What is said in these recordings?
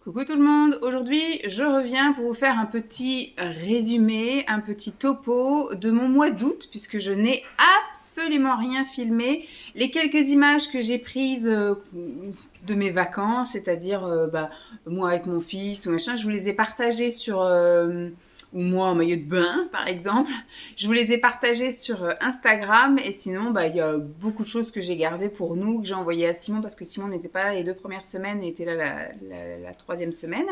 Coucou tout le monde, aujourd'hui je reviens pour vous faire un petit résumé, un petit topo de mon mois d'août puisque je n'ai absolument rien filmé. Les quelques images que j'ai prises de mes vacances, c'est-à-dire moi avec mon fils ou machin, je vous les ai partagées sur... ou moi en maillot de bain par exemple, je vous les ai partagées sur Instagram et sinon il y a beaucoup de choses que j'ai gardées pour nous, que j'ai envoyées à Simon parce que Simon n'était pas là les 2 premières semaines et était là la troisième semaine.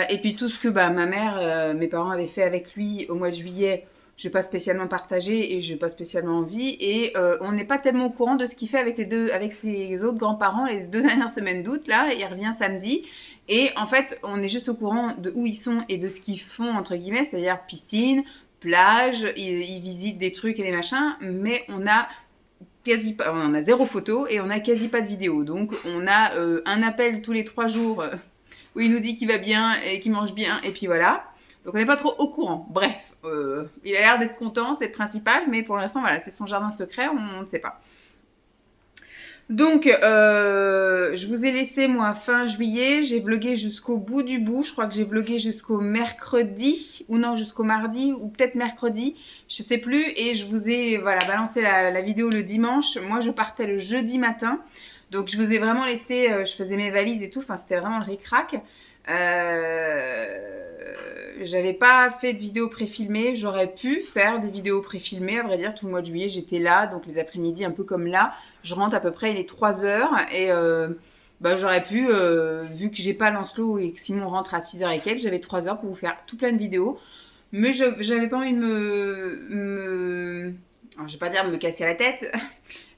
Et puis tout ce que ma mère, mes parents avaient fait avec lui au mois de juillet, je n'ai pas spécialement partagé et je n'ai pas spécialement envie. Et on n'est pas tellement au courant de ce qu'il fait avec ses autres grands-parents les 2 dernières semaines d'août. Là, il revient samedi. Et en fait, on est juste au courant de où ils sont et de ce qu'ils font, entre guillemets, c'est-à-dire piscine, plage, ils visitent des trucs et des machins, mais on a on a zéro photo et on a quasi pas de vidéo. Donc on a un appel tous les 3 jours où il nous dit qu'il va bien et qu'il mange bien, et puis voilà. Donc on n'est pas trop au courant. Bref, il a l'air d'être content, c'est le principal, mais pour l'instant, voilà, c'est son jardin secret, on ne sait pas. Donc, je vous ai laissé, moi, fin juillet. J'ai vlogué jusqu'au bout du bout. Je crois que j'ai vlogué jusqu'au mercredi, ou non, jusqu'au mardi, ou peut-être mercredi. Je sais plus. Et je vous ai, voilà, balancé la vidéo le dimanche. Moi, je partais le jeudi matin. Donc, je vous ai vraiment laissé, je faisais mes valises et tout. Enfin, c'était vraiment le ric-rac. J'avais pas fait de vidéo préfilmée. J'aurais pu faire des vidéos préfilmées. À vrai dire, tout le mois de juillet, j'étais là. Donc, les après-midi, un peu comme là. Je rentre à peu près, il est 3 heures. Et j'aurais pu, vu que j'ai pas Lancelot et que Simon rentre à 6 heures et quelques, j'avais 3 heures pour vous faire tout plein de vidéos. Mais j'avais pas envie de alors, je vais pas dire me casser la tête,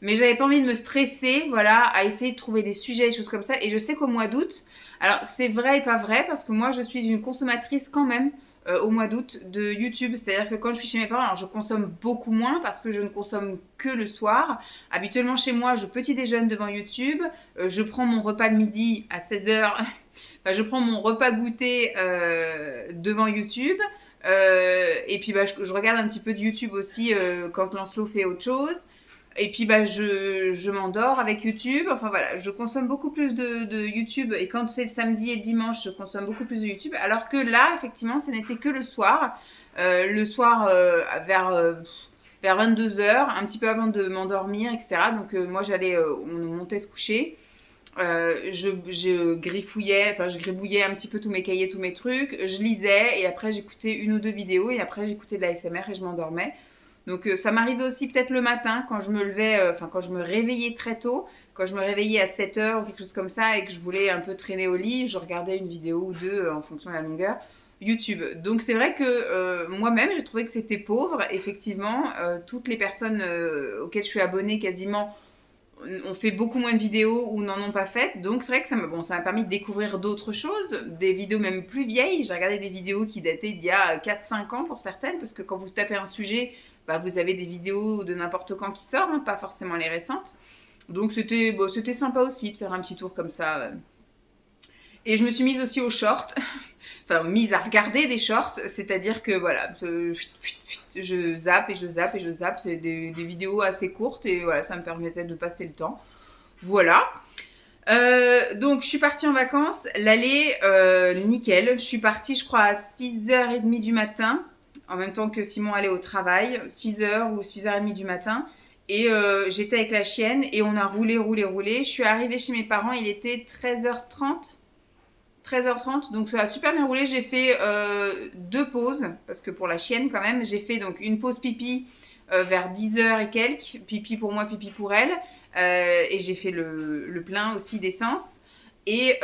mais j'avais pas envie de me stresser, voilà, à essayer de trouver des sujets, des choses comme ça. Et je sais qu'au mois d'août, alors c'est vrai et pas vrai, parce que moi je suis une consommatrice quand même au mois d'août de YouTube. C'est-à-dire que quand je suis chez mes parents, alors je consomme beaucoup moins parce que je ne consomme que le soir. Habituellement chez moi, je petit déjeune devant YouTube, je prends mon repas le midi à 16 heures. Enfin, je prends mon repas goûter devant YouTube. Et puis je regarde un petit peu de YouTube aussi quand Lancelot fait autre chose. Et puis je m'endors avec YouTube. Enfin voilà, je consomme beaucoup plus de YouTube. Et quand c'est le samedi et le dimanche, je consomme beaucoup plus de YouTube. Alors que là, effectivement, ce n'était que le soir. Le soir vers 22 heures, un petit peu avant de m'endormir, etc. Donc moi, on montait se coucher. Je griffouillais, enfin je gribouillais un petit peu tous mes cahiers, tous mes trucs, je lisais et après j'écoutais une ou deux vidéos et après j'écoutais de la SMR et je m'endormais. Donc ça m'arrivait aussi peut-être le matin quand je me levais, quand je me réveillais très tôt, quand je me réveillais à 7 heures ou quelque chose comme ça et que je voulais un peu traîner au lit, je regardais une vidéo ou deux en fonction de la longueur. YouTube. Donc c'est vrai que moi-même j'ai trouvé que c'était pauvre. Effectivement, toutes les personnes auxquelles je suis abonnée quasiment on fait beaucoup moins de vidéos ou n'en ont pas faites. Donc c'est vrai que ça m'a permis de découvrir d'autres choses, des vidéos même plus vieilles. J'ai regardé des vidéos qui dataient d'il y a 4-5 ans pour certaines, parce que quand vous tapez un sujet, vous avez des vidéos de n'importe quand qui sortent, hein, pas forcément les récentes. Donc c'était sympa aussi de faire un petit tour comme ça. Et je me suis mise aussi aux shorts, enfin mise à regarder des shorts, c'est-à-dire que voilà, je zappe et je zappe et je zappe, c'est des vidéos assez courtes et voilà, ça me permettait de passer le temps. Voilà. Donc je suis partie en vacances, l'aller, nickel, je suis partie je crois à 6h30 du matin, en même temps que Simon allait au travail, 6h ou 6h30 du matin. Et j'étais avec la chienne et on a roulé, roulé, roulé. Je suis arrivée chez mes parents, il était 13h30, donc ça a super bien roulé. J'ai fait 2 pauses, parce que pour la chienne quand même, j'ai fait donc une pause pipi vers 10 heures et quelques, pipi pour moi, pipi pour elle, et j'ai fait le plein aussi d'essence. Et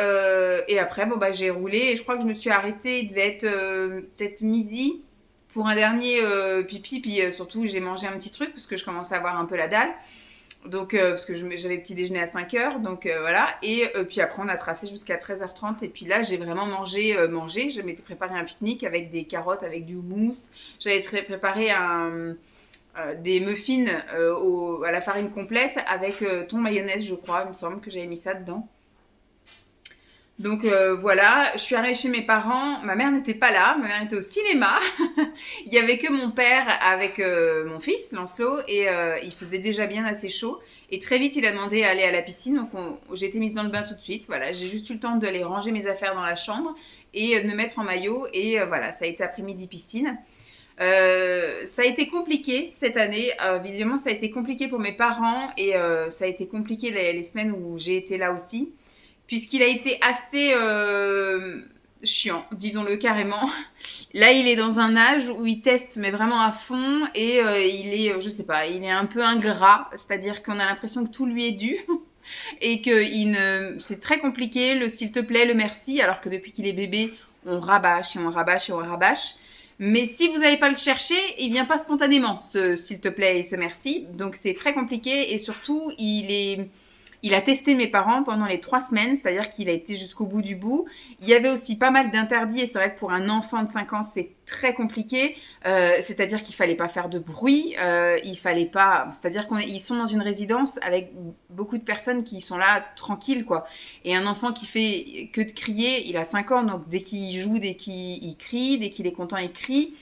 après, j'ai roulé, et je crois que je me suis arrêtée, il devait être peut-être midi, pour un dernier pipi, puis surtout j'ai mangé un petit truc, parce que je commençais à avoir un peu la dalle. Donc, parce que j'avais petit déjeuner à 5 heures, donc voilà. Et puis après, on a tracé jusqu'à 13h30. Et puis là, j'ai vraiment mangé. Je m'étais préparé un pique-nique avec des carottes, avec du houmous. J'avais préparé des muffins à la farine complète avec thon mayonnaise, je crois. Il me semble que j'avais mis ça dedans. Donc voilà, je suis arrivée chez mes parents, ma mère n'était pas là, ma mère était au cinéma. Il y avait que mon père avec mon fils, Lancelot, et il faisait déjà bien assez chaud. Et très vite, il a demandé à aller à la piscine, donc j'ai été mise dans le bain tout de suite. Voilà, j'ai juste eu le temps d'aller ranger mes affaires dans la chambre et de me mettre en maillot. Et voilà, ça a été après-midi piscine. Ça a été compliqué cette année. Visiblement, ça a été compliqué pour mes parents et ça a été compliqué les semaines où j'ai été là aussi, puisqu'il a été assez chiant, disons-le carrément. Là, il est dans un âge où il teste, mais vraiment à fond, et il est, je sais pas, il est un peu ingrat, c'est-à-dire qu'on a l'impression que tout lui est dû. Et que c'est très compliqué, le s'il te plaît, le merci, alors que depuis qu'il est bébé, on rabâche et on rabâche et on rabâche. Mais si vous n'allez pas le chercher, il vient pas spontanément, ce s'il te plaît et ce merci. Donc c'est très compliqué et surtout, il a testé mes parents pendant les 3 semaines, c'est-à-dire qu'il a été jusqu'au bout du bout. Il y avait aussi pas mal d'interdits et c'est vrai que pour un enfant de 5 ans, c'est très compliqué. C'est-à-dire qu'il fallait pas faire de bruit, il fallait pas... C'est-à-dire qu'ils sont dans une résidence avec beaucoup de personnes qui sont là tranquilles, quoi. Et un enfant qui fait que de crier, il a 5 ans, donc dès qu'il joue, dès qu'il crie, dès qu'il est content, il crie.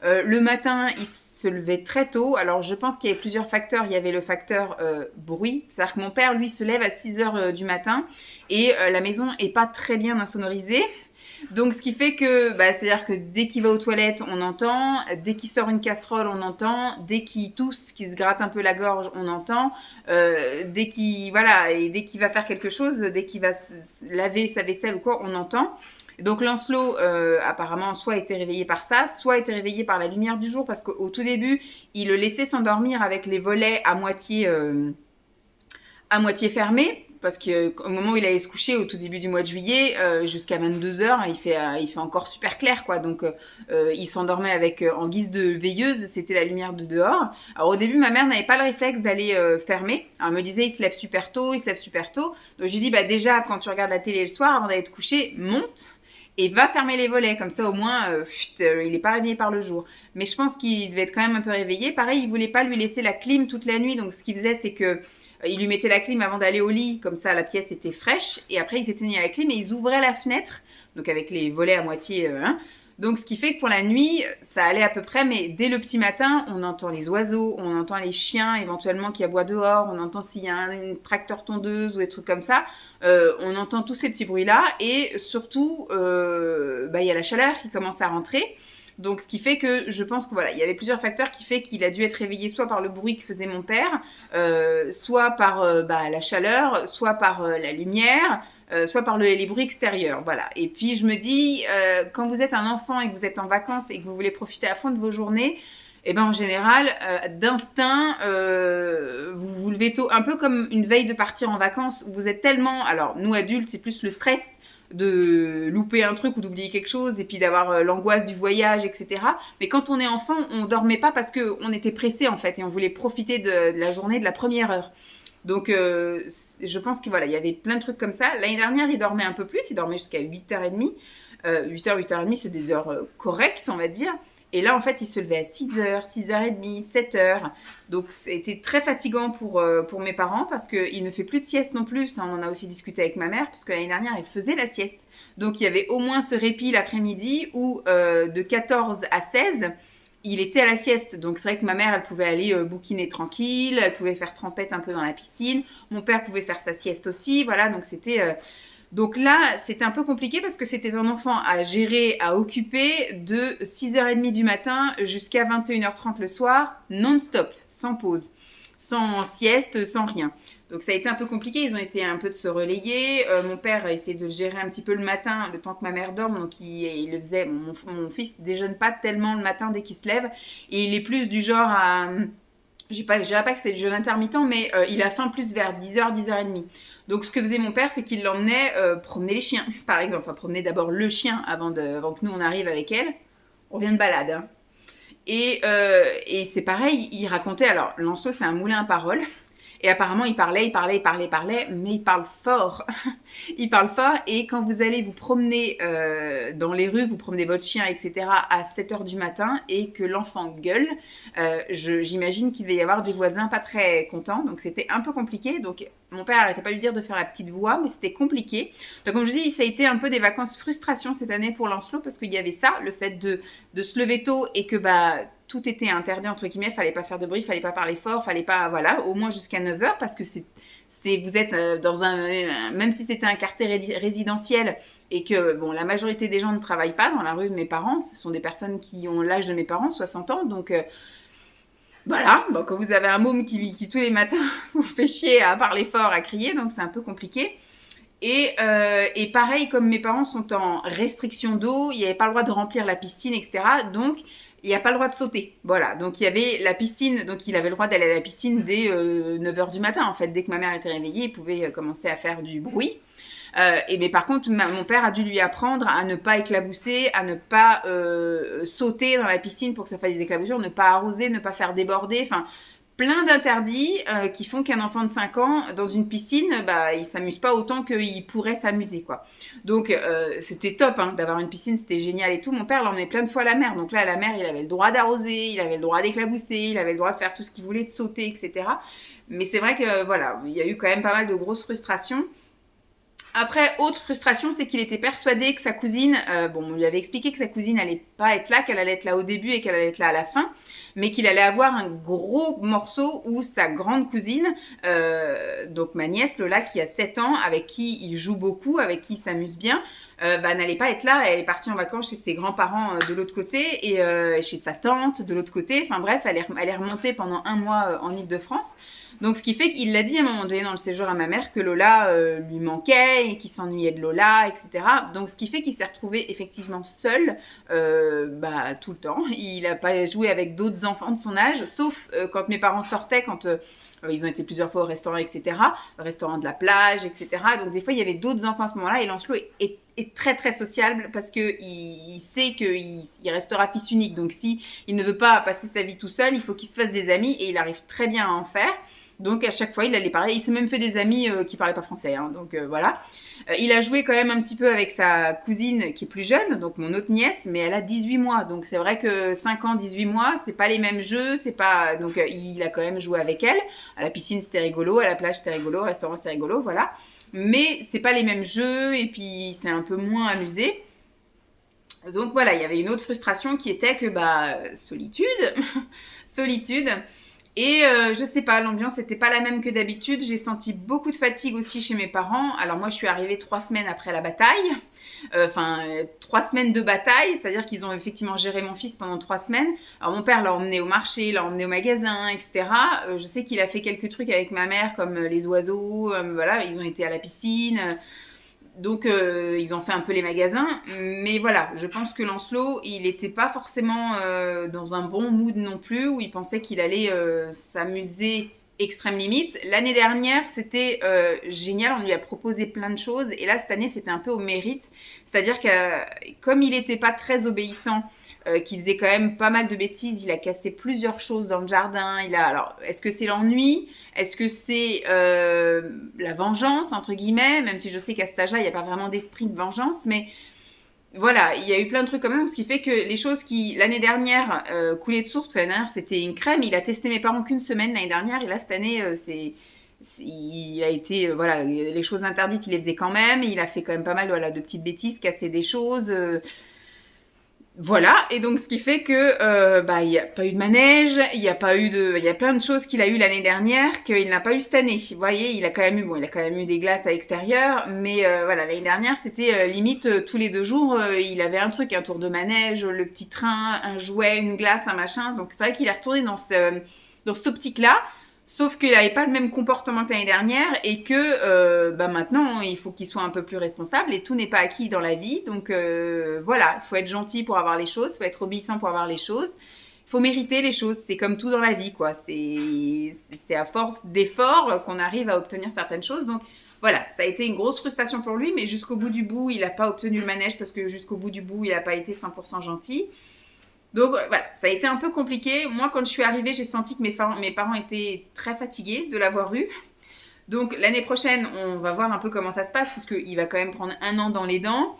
Le matin, il se levait très tôt. Alors, je pense qu'il y avait plusieurs facteurs. Il y avait le facteur bruit. C'est-à-dire que mon père, lui, se lève à 6 heures du matin et la maison est pas très bien insonorisée. Donc, ce qui fait que, c'est-à-dire que dès qu'il va aux toilettes, on entend. Dès qu'il sort une casserole, on entend. Dès qu'il tousse, qu'il se gratte un peu la gorge, on entend. Dès qu'il, voilà, et dès qu'il va faire quelque chose, dès qu'il va laver sa vaisselle ou quoi, on entend. Donc Lancelot, apparemment, soit était réveillé par ça, soit était réveillé par la lumière du jour, parce qu'au tout début, il le laissait s'endormir avec les volets à moitié fermés, parce qu'au moment où il allait se coucher, au tout début du mois de juillet, jusqu'à 22 h, il fait encore super clair, quoi. Donc il s'endormait avec, en guise de veilleuse, c'était la lumière de dehors. Alors au début, ma mère n'avait pas le réflexe d'aller fermer. Alors, elle me disait, il se lève super tôt, il se lève super tôt. Donc j'ai dit, déjà, quand tu regardes la télé le soir, avant d'aller te coucher, monte et va fermer les volets, comme ça au moins il n'est pas réveillé par le jour. Mais je pense qu'il devait être quand même un peu réveillé. Pareil, il voulait pas lui laisser la clim toute la nuit, donc ce qu'il faisait, c'est que il lui mettait la clim avant d'aller au lit, comme ça la pièce était fraîche, et après il s'éteignait la clim et ils ouvraient la fenêtre, donc avec les volets à moitié. Donc ce qui fait que pour la nuit, ça allait à peu près, mais dès le petit matin, on entend les oiseaux, on entend les chiens éventuellement qui aboient dehors, on entend s'il y a une tracteur tondeuse ou des trucs comme ça. On entend tous ces petits bruits-là et surtout, il y a la chaleur qui commence à rentrer. Donc, ce qui fait que je pense que voilà, il y avait plusieurs facteurs qui fait qu'il a dû être réveillé soit par le bruit que faisait mon père, soit par la chaleur, soit par la lumière, soit par les bruits extérieurs. Voilà. Et puis, je me dis, quand vous êtes un enfant et que vous êtes en vacances et que vous voulez profiter à fond de vos journées, en général, d'instinct, vous vous levez tôt, un peu comme une veille de partir en vacances, où vous êtes tellement... Alors, nous, adultes, c'est plus le stress de louper un truc ou d'oublier quelque chose, et puis d'avoir l'angoisse du voyage, etc. Mais quand on est enfant, on dormait pas parce qu'on était pressé, en fait, et on voulait profiter de la journée, de la première heure. Donc, je pense que voilà, il y avait plein de trucs comme ça. L'année dernière, il dormait un peu plus, il dormait jusqu'à 8h30. 8h, 8h30, c'est des heures correctes, on va dire. Et là, en fait, il se levait à 6h, 6h30, 7h. Donc, c'était très fatigant pour mes parents parce qu'il ne fait plus de sieste non plus. Ça, on en a aussi discuté avec ma mère parce que l'année dernière, il faisait la sieste. Donc, il y avait au moins ce répit l'après-midi où de 14 à 16, il était à la sieste. Donc, c'est vrai que ma mère, elle pouvait aller bouquiner tranquille. Elle pouvait faire trempette un peu dans la piscine. Mon père pouvait faire sa sieste aussi. Voilà, donc c'était... Donc là, c'était un peu compliqué parce que c'était un enfant à gérer, à occuper de 6h30 du matin jusqu'à 21h30 le soir, non-stop, sans pause, sans sieste, sans rien. Donc ça a été un peu compliqué, ils ont essayé un peu de se relayer. Mon père a essayé de le gérer un petit peu le matin, le temps que ma mère dorme, donc il le faisait. Mon fils déjeune pas tellement le matin dès qu'il se lève, et il est plus du genre à... Je dirais pas que c'est du jeûne intermittent, mais il a faim plus vers 10h, 10h30. Donc, ce que faisait mon père, c'est qu'il l'emmenait promener les chiens, par exemple. Enfin, promener d'abord le chien avant que nous, on arrive avec elle. On vient de balade, hein. Et c'est pareil, il racontait... Alors, Lancelot, c'est un moulin à paroles. Et apparemment, il parlait, mais il parle fort. Il parle fort. Et quand vous allez vous promener dans les rues, vous promenez votre chien, etc., à 7h du matin, et que l'enfant gueule, j'imagine qu'il devait y avoir des voisins pas très contents. Donc, c'était un peu compliqué. Donc, mon père arrêtait pas de lui dire de faire la petite voix, mais c'était compliqué. Donc, comme je dis, ça a été un peu des vacances frustration cette année pour Lancelot, parce qu'il y avait ça, le fait de se lever tôt et que tout était interdit, entre guillemets, fallait pas faire de bruit, fallait pas parler fort, fallait pas, voilà, au moins jusqu'à 9h, parce que vous êtes dans même si c'était un quartier résidentiel et que, bon, la majorité des gens ne travaillent pas dans la rue de mes parents, ce sont des personnes qui ont l'âge de mes parents, 60 ans, donc voilà, bon, quand vous avez un môme qui tous les matins vous fait chier à parler fort, à crier, donc c'est un peu compliqué. Et pareil, comme mes parents sont en restriction d'eau, il n'y avait pas le droit de remplir la piscine, etc. Donc, il n'y a pas le droit de sauter. Voilà, donc il y avait la piscine, donc il avait le droit d'aller à la piscine dès 9h du matin. En fait, dès que ma mère était réveillée, il pouvait commencer à faire du bruit. Mais par contre, mon père a dû lui apprendre à ne pas éclabousser, à ne pas sauter dans la piscine pour que ça fasse des éclaboussures, ne pas arroser, ne pas faire déborder, enfin plein d'interdits qui font qu'un enfant de 5 ans dans une piscine, il s'amuse pas autant qu'il pourrait s'amuser, quoi. Donc c'était top d'avoir une piscine, c'était génial et tout. Mon père l'emmenait plein de fois à la mer, donc là à la mer il avait le droit d'arroser, il avait le droit d'éclabousser, il avait le droit de faire tout ce qu'il voulait, de sauter, etc. Mais c'est vrai que voilà, il y a eu quand même pas mal de grosses frustrations. Après, autre frustration, c'est qu'il était persuadé que sa cousine, on lui avait expliqué que sa cousine allait pas être là, qu'elle allait être là au début et qu'elle allait être là à la fin, mais qu'il allait avoir un gros morceau où sa grande cousine, donc ma nièce Lola qui a 7 ans, avec qui il joue beaucoup, avec qui il s'amuse bien, n'allait pas être là. Elle est partie en vacances chez ses grands-parents de l'autre côté et chez sa tante de l'autre côté. Enfin bref, elle est remontée pendant 1 mois en Île-de-France. Donc, ce qui fait qu'il l'a dit à un moment donné dans le séjour à ma mère que Lola lui manquait et qu'il s'ennuyait de Lola, etc. Donc, ce qui fait qu'il s'est retrouvé effectivement seul tout le temps. Il n'a pas joué avec d'autres enfants de son âge, sauf quand mes parents sortaient, quand ils ont été plusieurs fois au restaurant, etc. Le restaurant de la plage, etc. Donc, des fois, il y avait d'autres enfants à ce moment-là et Lancelot est très très sociable parce qu'il sait qu'il restera fils unique. Donc, si il ne veut pas passer sa vie tout seul, il faut qu'il se fasse des amis et il arrive très bien à en faire. Donc à chaque fois, il allait parler. Il s'est même fait des amis qui parlaient pas français. Donc voilà. Il a joué quand même un petit peu avec sa cousine qui est plus jeune, donc mon autre nièce, mais elle a 18 mois. Donc c'est vrai que 5 ans, 18 mois, c'est pas les mêmes jeux. C'est pas... Donc il a quand même joué avec elle. À la piscine, c'était rigolo. À la plage, c'était rigolo. Au restaurant, c'était rigolo. Voilà. Mais c'est pas les mêmes jeux et puis c'est un peu moins amusé. Donc voilà, il y avait une autre frustration qui était que solitude. Solitude. Et je sais pas, l'ambiance n'était pas la même que d'habitude. J'ai senti beaucoup de fatigue aussi chez mes parents. Alors moi, je suis arrivée 3 semaines après la bataille. 3 semaines de bataille, c'est-à-dire qu'ils ont effectivement géré mon fils pendant 3 semaines. Alors mon père l'a emmené au marché, l'a emmené au magasin, etc. Je sais qu'il a fait quelques trucs avec ma mère, comme les oiseaux, voilà, ils ont été à la piscine. Donc, ils ont fait un peu les magasins. Mais voilà, je pense que Lancelot, il n'était pas forcément dans un bon mood non plus, où il pensait qu'il allait s'amuser extrême limite. L'année dernière, c'était génial, on lui a proposé plein de choses. Et là, cette année, c'était un peu au mérite. C'est-à-dire que comme il n'était pas très obéissant, qu'il faisait quand même pas mal de bêtises, il a cassé plusieurs choses dans le jardin. Alors, est-ce que c'est l'ennui ? Est-ce que c'est la vengeance, entre guillemets, même si je sais qu'à cet âge-là, il n'y a pas vraiment d'esprit de vengeance, mais voilà, il y a eu plein de trucs comme ça, ce qui fait que les choses qui, l'année dernière, coulaient de source, l'année dernière, c'était une crème, il a testé mes parents qu'une semaine l'année dernière, et là, cette année, il a été, voilà, les choses interdites, il les faisait quand même, il a fait quand même pas mal de petites bêtises, casser des choses... Voilà, et donc ce qui fait que il n'y a pas eu de manège, il y a plein de choses qu'il a eu l'année dernière qu'il n'a pas eu cette année. Vous voyez, il a quand même eu des glaces à l'extérieur, mais voilà, l'année dernière c'était limite tous les 2 jours, il avait un truc, un tour de manège, le petit train, un jouet, une glace, un machin. Donc c'est vrai qu'il est retourné dans cette optique-là. Sauf qu'il n'avait pas le même comportement que l'année dernière et que maintenant, il faut qu'il soit un peu plus responsable et tout n'est pas acquis dans la vie. Donc voilà, il faut être gentil pour avoir les choses, il faut être obéissant pour avoir les choses. Il faut mériter les choses, c'est comme tout dans la vie, quoi. C'est à force d'efforts qu'on arrive à obtenir certaines choses. Donc voilà, ça a été une grosse frustration pour lui, mais jusqu'au bout du bout, il n'a pas obtenu le manège parce que jusqu'au bout du bout, il n'a pas été 100% gentil. Donc voilà, ça a été un peu compliqué. Moi, quand je suis arrivée, j'ai senti que mes parents étaient très fatigués de l'avoir eu. Donc l'année prochaine, on va voir un peu comment ça se passe, parce qu'il va quand même prendre 1 an dans les dents.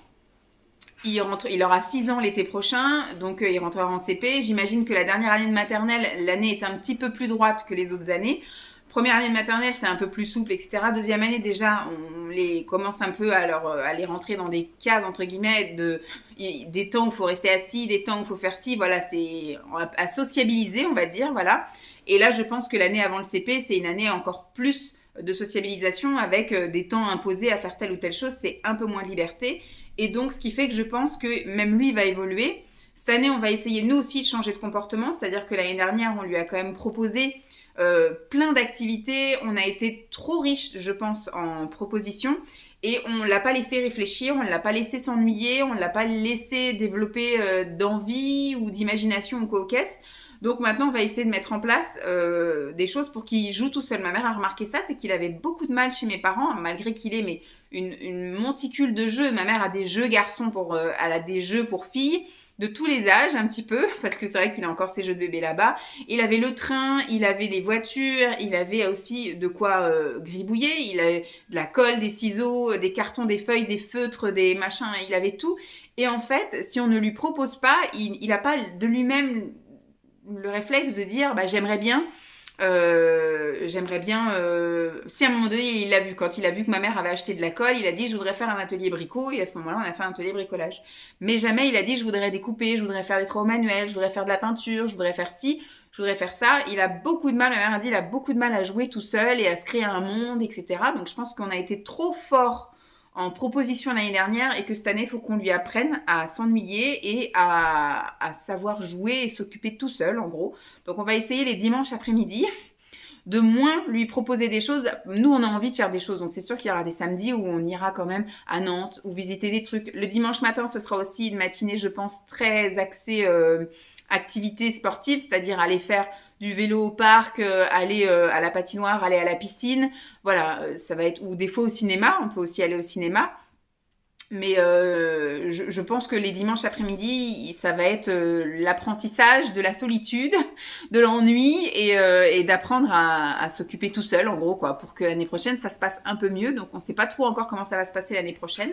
Il aura 6 ans l'été prochain, donc il rentrera en CP. J'imagine que la dernière année de maternelle, l'année est un petit peu plus droite que les autres années. Première année de maternelle, c'est un peu plus souple, etc. Deuxième année, déjà, on les commence un peu à les rentrer dans des cases, entre guillemets, des temps où il faut rester assis, des temps où il faut faire ci. Voilà, c'est à sociabiliser, on va dire, voilà. Et là, je pense que l'année avant le CP, c'est une année encore plus de sociabilisation avec des temps imposés à faire telle ou telle chose. C'est un peu moins de liberté. Et donc, ce qui fait que je pense que même lui va évoluer. Cette année, on va essayer nous aussi de changer de comportement, c'est-à-dire que l'année dernière, on lui a quand même proposé plein d'activités. On a été trop riche, je pense, en propositions. Et on ne l'a pas laissé réfléchir, on ne l'a pas laissé s'ennuyer, on ne l'a pas laissé développer d'envie ou d'imagination ou quoi aux caisses. Donc maintenant, on va essayer de mettre en place des choses pour qu'il joue tout seul. Ma mère a remarqué ça, c'est qu'il avait beaucoup de mal chez mes parents, malgré qu'il ait une monticule de jeux. Ma mère a des jeux garçons, elle a des jeux pour filles de tous les âges un petit peu, parce que c'est vrai qu'il a encore ses jeux de bébé là-bas. Il avait le train, il avait les voitures, il avait aussi de quoi gribouiller, il avait de la colle, des ciseaux, des cartons, des feuilles, des feutres, des machins, il avait tout. Et en fait, si on ne lui propose pas, il n'a pas de lui-même le réflexe de dire bah, j'aimerais bien si à un moment donné il l'a vu, quand il a vu que ma mère avait acheté de la colle, il a dit je voudrais faire un atelier bricot, et à ce moment-là on a fait un atelier bricolage. Mais jamais il a dit je voudrais découper, je voudrais faire des travaux manuels, je voudrais faire de la peinture, je voudrais faire ci, je voudrais faire ça. Il a beaucoup de mal, ma mère a dit, il a beaucoup de mal à jouer tout seul et à se créer un monde, etc. Donc je pense qu'on a été trop fort en proposition l'année dernière, et que cette année, il faut qu'on lui apprenne à s'ennuyer et à savoir jouer et s'occuper tout seul, en gros. Donc on va essayer les dimanches après-midi de moins lui proposer des choses. Nous, on a envie de faire des choses, donc c'est sûr qu'il y aura des samedis où on ira quand même à Nantes ou visiter des trucs. Le dimanche matin, ce sera aussi une matinée, je pense, très axée activité sportive, c'est-à-dire aller faire du vélo au parc, aller à la patinoire, aller à la piscine. Voilà, ça va être... Ou des fois au cinéma, on peut aussi aller au cinéma. Mais je pense que les dimanches après-midi, ça va être l'apprentissage de la solitude, de l'ennui, et d'apprendre à s'occuper tout seul, en gros, quoi, pour que l'année prochaine, ça se passe un peu mieux. Donc, on ne sait pas trop encore comment ça va se passer l'année prochaine.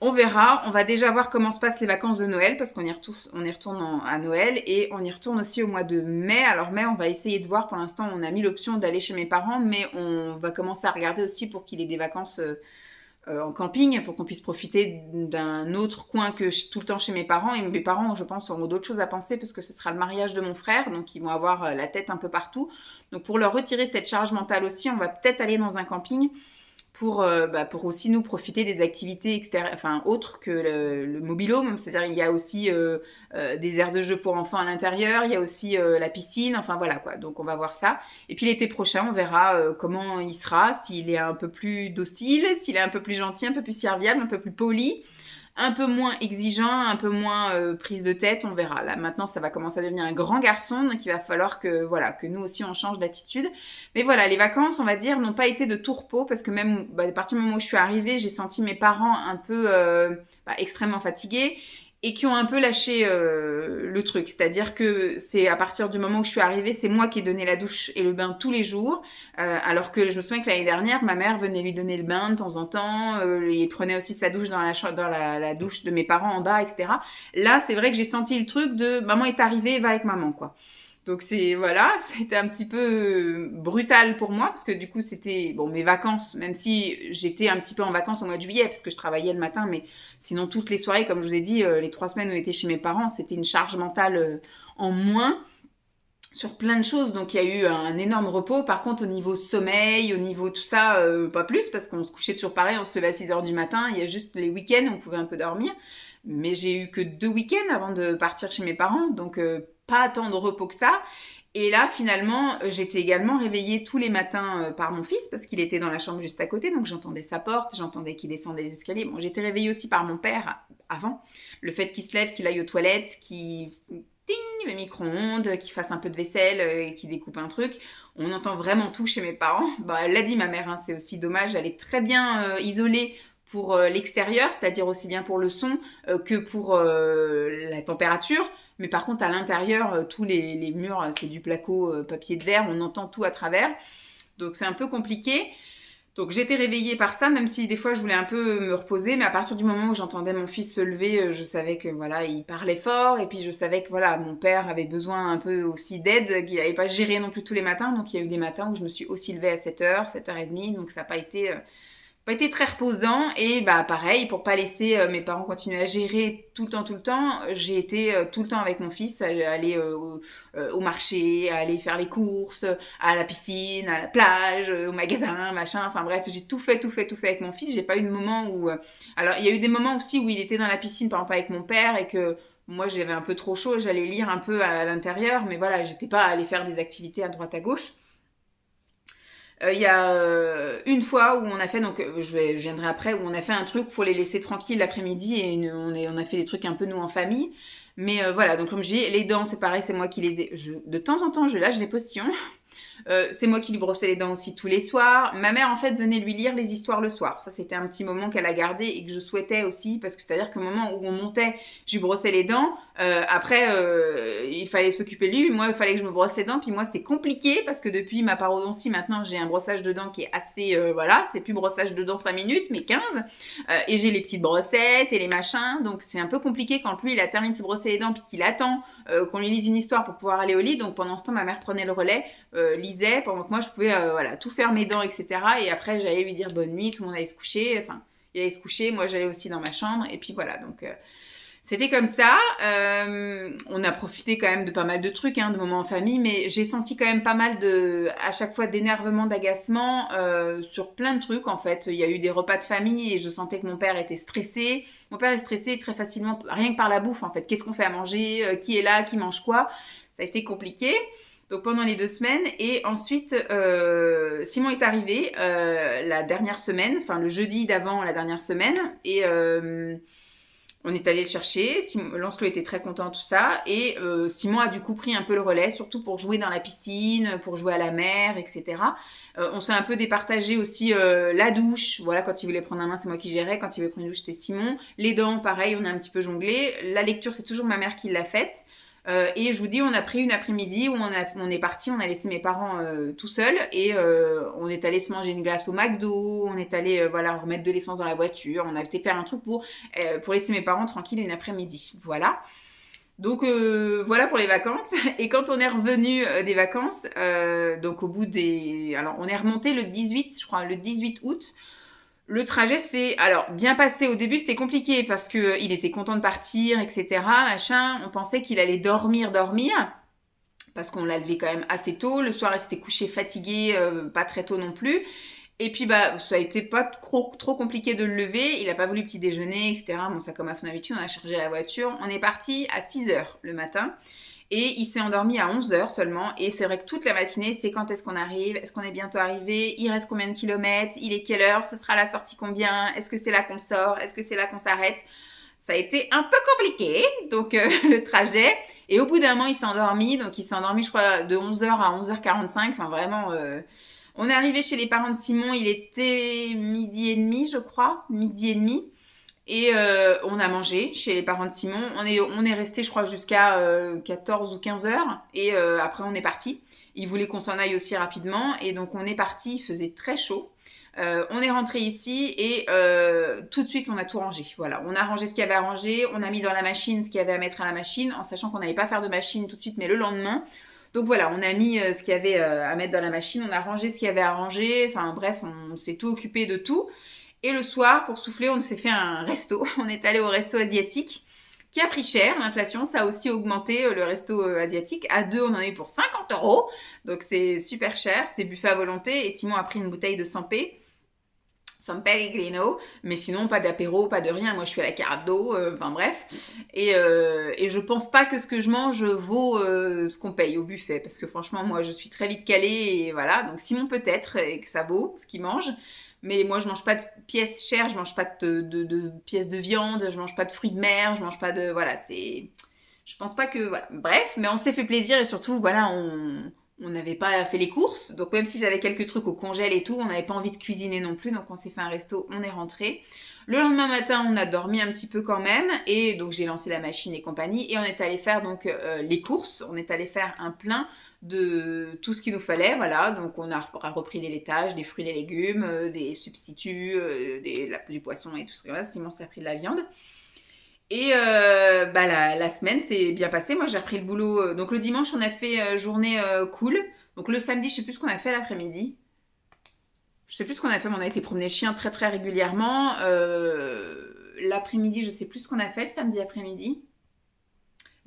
On verra. On va déjà voir comment se passent les vacances de Noël, parce qu'on y retourne à Noël, et on y retourne aussi au mois de mai. Alors, mai, on va essayer de voir. Pour l'instant, on a mis l'option d'aller chez mes parents, mais on va commencer à regarder aussi pour qu'il ait des vacances en camping, pour qu'on puisse profiter d'un autre coin que tout le temps chez mes parents. Et mes parents, je pense, auront d'autres choses à penser, parce que ce sera le mariage de mon frère, donc ils vont avoir la tête un peu partout. Donc pour leur retirer cette charge mentale aussi, on va peut-être aller dans un camping pour aussi nous profiter des activités extérieures, enfin autres que le mobil-home. C'est-à-dire il y a aussi des aires de jeu pour enfants à l'intérieur, il y a aussi la piscine, enfin voilà quoi. Donc on va voir ça. Et puis l'été prochain, on verra comment il sera, s'il est un peu plus docile, s'il est un peu plus gentil, un peu plus serviable, un peu plus poli, un peu moins exigeant, un peu moins prise de tête, on verra. Là, maintenant, ça va commencer à devenir un grand garçon, donc il va falloir que nous aussi, on change d'attitude. Mais voilà, les vacances, on va dire, n'ont pas été de tout repos, parce que même à partir du moment où je suis arrivée, j'ai senti mes parents un peu extrêmement fatigués, et qui ont un peu lâché le truc. C'est-à-dire que c'est à partir du moment où je suis arrivée, c'est moi qui ai donné la douche et le bain tous les jours. Alors que je me souviens que l'année dernière, ma mère venait lui donner le bain de temps en temps, et prenait aussi sa douche dans la douche de mes parents en bas, etc. Là, c'est vrai que j'ai senti le truc de maman est arrivée, va avec maman, quoi. Donc voilà, c'était un petit peu brutal pour moi, parce que du coup c'était mes vacances, même si j'étais un petit peu en vacances au mois de juillet, parce que je travaillais le matin, mais sinon toutes les soirées, comme je vous ai dit, les 3 semaines où j'étais chez mes parents, c'était une charge mentale en moins sur plein de choses. Donc il y a eu un énorme repos. Par contre, au niveau sommeil, au niveau tout ça, pas plus, parce qu'on se couchait toujours pareil, on se levait à 6h du matin. Il y a juste les week-ends, on pouvait un peu dormir. Mais j'ai eu que 2 week-ends avant de partir chez mes parents, donc pas tant de repos que ça. Et là, finalement, j'étais également réveillée tous les matins par mon fils, parce qu'il était dans la chambre juste à côté, donc j'entendais sa porte, j'entendais qu'il descendait les escaliers. Bon, j'étais réveillée aussi par mon père avant. Le fait qu'il se lève, qu'il aille aux toilettes, qu'il ting, le micro-ondes, qu'il fasse un peu de vaisselle et qu'il découpe un truc. On entend vraiment tout chez mes parents. Bah, elle l'a dit, ma mère, hein, c'est aussi dommage. Elle est très bien isolée pour l'extérieur, c'est-à-dire aussi bien pour le son que pour la température. Mais par contre, à l'intérieur, tous les murs, c'est du placo papier de verre, on entend tout à travers. Donc c'est un peu compliqué. Donc j'étais réveillée par ça, même si des fois je voulais un peu me reposer, mais à partir du moment où j'entendais mon fils se lever, je savais que voilà, il parlait fort, et puis je savais que voilà, mon père avait besoin un peu aussi d'aide, qu'il n'avait pas géré non plus tous les matins, donc il y a eu des matins où je me suis aussi levée à 7h, 7h30, donc ça n'a pas été très reposant. Et bah pareil, pour pas laisser mes parents continuer à gérer tout le temps, j'ai été tout le temps avec mon fils, à aller au marché, à aller faire les courses, à la piscine, à la plage, au magasin, machin, enfin bref, j'ai tout fait avec mon fils. J'ai pas eu de moment où... Alors il y a eu des moments aussi où il était dans la piscine, par exemple avec mon père, et que moi j'avais un peu trop chaud, j'allais lire un peu à l'intérieur, mais voilà, j'étais pas allée faire des activités à droite à gauche. Il y a une fois où on a fait, donc je viendrai après, où on a fait un truc pour les laisser tranquilles l'après-midi et on a fait des trucs un peu nous en famille. Mais voilà, donc comme je dis, les dents c'est pareil, c'est moi qui les ai. De temps en temps, je lâche les postillons. C'est moi qui lui brossais les dents aussi tous les soirs. Ma mère, en fait, venait lui lire les histoires le soir. Ça, c'était un petit moment qu'elle a gardé et que je souhaitais aussi, parce que c'est-à-dire qu'au moment où on montait, je lui brossais les dents. Après, il fallait s'occuper de lui. Moi, il fallait que je me brosse les dents. Puis moi, c'est compliqué parce que depuis ma parodontie, maintenant, j'ai un brossage de dents qui est assez... voilà, c'est plus brossage de dents 5 minutes, mais 15. Et j'ai les petites brossettes et les machins. Donc, c'est un peu compliqué quand lui, il a terminé de se brosser les dents puis qu'il attend qu'on lui lise une histoire pour pouvoir aller au lit. Donc, pendant ce temps, ma mère prenait le relais, lisait, pendant que moi, je pouvais voilà, tout faire mes dents, etc. Et après, j'allais lui dire bonne nuit, tout le monde allait se coucher. Enfin, il allait se coucher, moi, j'allais aussi dans ma chambre. Et puis voilà, donc... c'était comme ça. On a profité quand même de pas mal de trucs, de moments en famille, mais j'ai senti quand même pas mal à chaque fois d'énervement, d'agacement sur plein de trucs en fait. Il y a eu des repas de famille et je sentais que mon père était stressé. Mon père est stressé très facilement, rien que par la bouffe en fait. Qu'est-ce qu'on fait à manger? Qui est là? Qui mange quoi? Ça a été compliqué. Donc pendant les 2 semaines, et ensuite Simon est arrivé la dernière semaine, enfin le jeudi d'avant la dernière semaine, et on est allé le chercher. Lancelot était très content, tout ça. Et Simon a du coup pris un peu le relais, surtout pour jouer dans la piscine, pour jouer à la mer, etc. On s'est un peu départagé aussi la douche. Voilà, quand il voulait prendre la main, c'est moi qui gérais. Quand il voulait prendre une douche, c'était Simon. Les dents, pareil, on a un petit peu jonglé. La lecture, c'est toujours ma mère qui l'a faite. Et je vous dis, on a pris une après-midi où on est parti, on a laissé mes parents tout seuls et on est allé se manger une glace au McDo, on est allé voilà, remettre de l'essence dans la voiture, on a été faire un truc pour laisser mes parents tranquilles une après-midi. Voilà. Donc voilà pour les vacances. Et quand on est revenu des vacances, donc au bout des... Alors on est remonté le 18, je crois, le 18 août. Le trajet, c'est alors bien passé. Au début, c'était compliqué parce que il était content de partir, etc. Machin. On pensait qu'il allait dormir, parce qu'on l'a levé quand même assez tôt. Le soir, il s'était couché fatigué, pas très tôt non plus. Et puis bah, ça a été pas trop compliqué de le lever. Il a pas voulu petit déjeuner, etc. Bon, ça comme à son habitude, on a chargé la voiture. On est parti à 6h le matin. Et il s'est endormi à 11h seulement. Et c'est vrai que toute la matinée, c'est quand est-ce qu'on arrive? Est-ce qu'on est bientôt arrivé? Il reste combien de kilomètres? Il est quelle heure? Ce sera la sortie combien? Est-ce que c'est là qu'on sort? Est-ce que c'est là qu'on s'arrête? Ça a été un peu compliqué, donc le trajet. Et au bout d'un moment, il s'est endormi. Donc il s'est endormi, je crois, de 11h à 11h45. Enfin vraiment... On est arrivé chez les parents de Simon, il était 12h30, je crois. 12h30. Et on a mangé chez les parents de Simon. On est resté, je crois, jusqu'à 14 ou 15 heures. Et après, on est parti. Ils voulaient qu'on s'en aille aussi rapidement. Et donc, on est parti. Il faisait très chaud. On est rentré ici et tout de suite, on a tout rangé. Voilà, on a rangé ce qu'il y avait à ranger. On a mis dans la machine ce qu'il y avait à mettre à la machine, en sachant qu'on n'allait pas faire de machine tout de suite, mais le lendemain. Donc voilà, on a mis ce qu'il y avait à mettre dans la machine. On a rangé ce qu'il y avait à ranger. Enfin bref, on s'est tout occupé de tout. Et le soir, pour souffler, on s'est fait un resto. On est allé au resto asiatique, qui a pris cher. L'inflation, ça a aussi augmenté le resto asiatique. À 2, on en a eu pour 50 €. Donc c'est super cher. C'est buffet à volonté. Et Simon a pris une bouteille de Sampé. San Pellegrino. Mais sinon, pas d'apéro, pas de rien. Moi, je suis à la carafe d'eau. Enfin bref. Et je pense pas que ce que je mange vaut ce qu'on paye au buffet. Parce que franchement, moi, je suis très vite calée. Et voilà. Donc Simon peut-être, et que ça vaut ce qu'il mange. Mais moi, je mange pas de pièces chères, je mange pas de pièces de viande, je mange pas de fruits de mer, je mange pas de... Voilà, c'est... Je pense pas que... Voilà. Bref, mais on s'est fait plaisir et surtout, voilà, on n'avait pas fait les courses. Donc même si j'avais quelques trucs au congèle et tout, on n'avait pas envie de cuisiner non plus. Donc on s'est fait un resto, on est rentré. Le lendemain matin, on a dormi un petit peu quand même. Et donc j'ai lancé la machine et compagnie. Et on est allé faire donc les courses. On est allé faire un plein de tout ce qu'il nous fallait. Voilà, donc on a repris des laitages, des fruits, des légumes, des substituts, du poisson et tout ce que ça. Simon s'est repris de la viande. Et la semaine s'est bien passée. Moi, j'ai repris le boulot. Donc, le dimanche, on a fait journée cool. Donc, le samedi, je sais plus ce qu'on a fait l'après-midi. Je sais plus ce qu'on a fait, mais on a été promener le chien très, très régulièrement. L'après-midi, je sais plus ce qu'on a fait le samedi après-midi.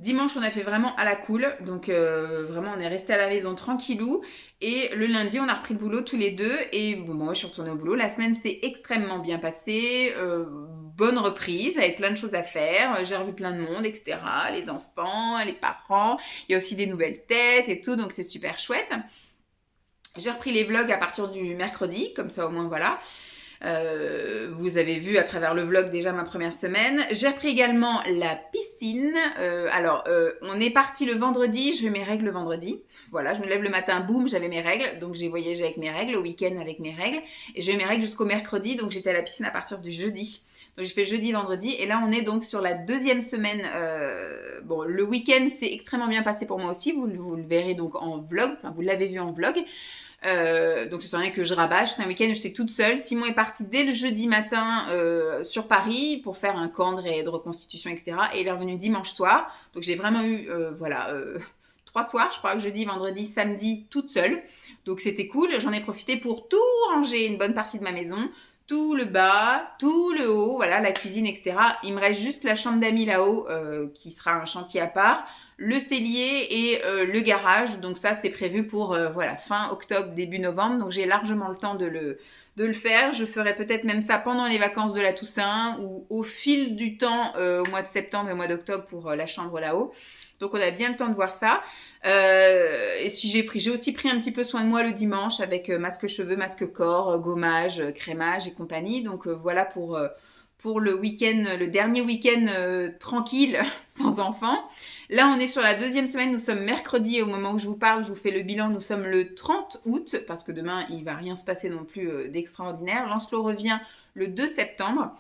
Dimanche, on a fait vraiment à la cool. Donc, vraiment, on est resté à la maison tranquillou. Et le lundi, on a repris le boulot tous les deux. Et bon, moi, je suis retournée au boulot. La semaine s'est extrêmement bien passée. Bonne reprise, avec plein de choses à faire. J'ai revu plein de monde, etc. Les enfants, les parents. Il y a aussi des nouvelles têtes et tout. Donc, c'est super chouette. J'ai repris les vlogs à partir du mercredi. Comme ça, au moins, voilà. Vous avez vu à travers le vlog déjà ma première semaine. J'ai repris également la piscine. On est parti le vendredi. Je fais mes règles le vendredi. Voilà, je me lève le matin, boum, j'avais mes règles. Donc j'ai voyagé avec mes règles, le week-end avec mes règles. Et j'ai eu mes règles jusqu'au mercredi. Donc j'étais à la piscine à partir du jeudi. Donc j'ai fait jeudi, vendredi. Et là, on est donc sur la deuxième semaine. Le week-end s'est extrêmement bien passé pour moi aussi. Vous le verrez donc en vlog. Enfin, vous l'avez vu en vlog. Donc c'est rien que je rabâche, c'est un week-end où j'étais toute seule. Simon est parti dès le jeudi matin sur Paris pour faire un camp de reconstitution, etc. Et il est revenu dimanche soir. Donc j'ai vraiment eu 3 soirs, je crois, jeudi, vendredi, samedi, toute seule. Donc c'était cool, j'en ai profité pour tout ranger, une bonne partie de ma maison. Tout le bas, tout le haut, voilà, la cuisine, etc. Il me reste juste la chambre d'amis là-haut, qui sera un chantier à part, le cellier et le garage. Donc ça, c'est prévu pour fin octobre, début novembre. Donc j'ai largement le temps de le faire. Je ferai peut-être même ça pendant les vacances de la Toussaint ou au fil du temps au mois de septembre et au mois d'octobre pour la chambre là-haut. Donc on a bien le temps de voir ça. Et si j'ai aussi pris un petit peu soin de moi le dimanche avec masque cheveux, masque corps, gommage, crémage et compagnie. Donc voilà pour le week-end, le dernier week-end tranquille, sans enfants. Là, on est sur la deuxième semaine. Nous sommes mercredi au moment où je vous parle. Je vous fais le bilan. Nous sommes le 30 août parce que demain, il ne va rien se passer non plus d'extraordinaire. Lancelot revient le 2 septembre.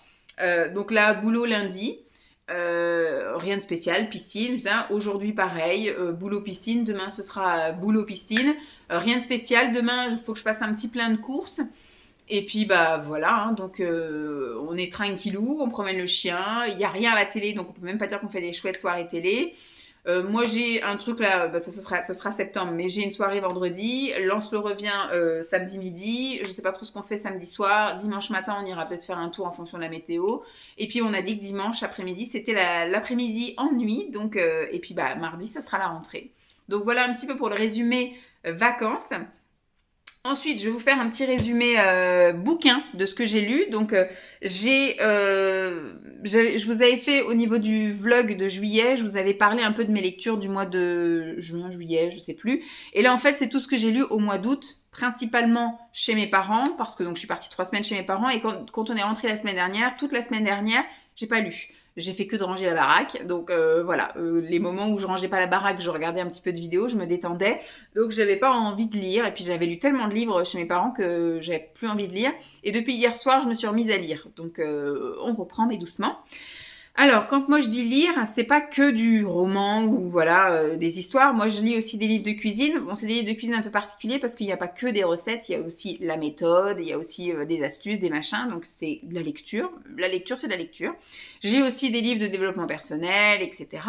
Donc là, boulot lundi. Rien de spécial, piscine, ça. Aujourd'hui pareil, boulot piscine, demain ce sera boulot piscine, rien de spécial, demain il faut que je fasse un petit plein de courses, et puis voilà, donc on est tranquillou, on promène le chien, il n'y a rien à la télé, donc on peut même pas dire qu'on fait des chouettes soirées télé. Moi j'ai un truc là, ce sera septembre, mais j'ai une soirée vendredi. Lancelot revient samedi midi. Je sais pas trop ce qu'on fait samedi soir. Dimanche matin, on ira peut-être faire un tour en fonction de la météo. Et puis on a dit que dimanche après-midi, c'était l'après-midi en nuit. Donc, et puis mardi, ça sera la rentrée. Donc voilà un petit peu pour le résumé vacances. Ensuite, je vais vous faire un petit résumé bouquin de ce que j'ai lu. Donc, je vous avais fait au niveau du vlog de juillet, je vous avais parlé un peu de mes lectures du mois de juin, juillet, je sais plus. Et là, en fait, c'est tout ce que j'ai lu au mois d'août, principalement chez mes parents, parce que donc je suis partie 3 semaines chez mes parents. Et quand on est rentré la semaine dernière, toute la semaine dernière, j'ai pas lu. J'ai fait que de ranger la baraque. Donc les moments où je rangeais pas la baraque, je regardais un petit peu de vidéos, je me détendais. Donc j'avais pas envie de lire. Et puis j'avais lu tellement de livres chez mes parents que j'avais plus envie de lire. Et depuis hier soir, je me suis remise à lire. Donc on reprend mais doucement. Alors, quand moi je dis lire, c'est pas que du roman ou des histoires. Moi, je lis aussi des livres de cuisine. Bon, c'est des livres de cuisine un peu particuliers parce qu'il n'y a pas que des recettes, il y a aussi la méthode, il y a aussi des astuces, des machins. Donc, c'est de la lecture. La lecture, c'est de la lecture. J'ai aussi des livres de développement personnel, etc.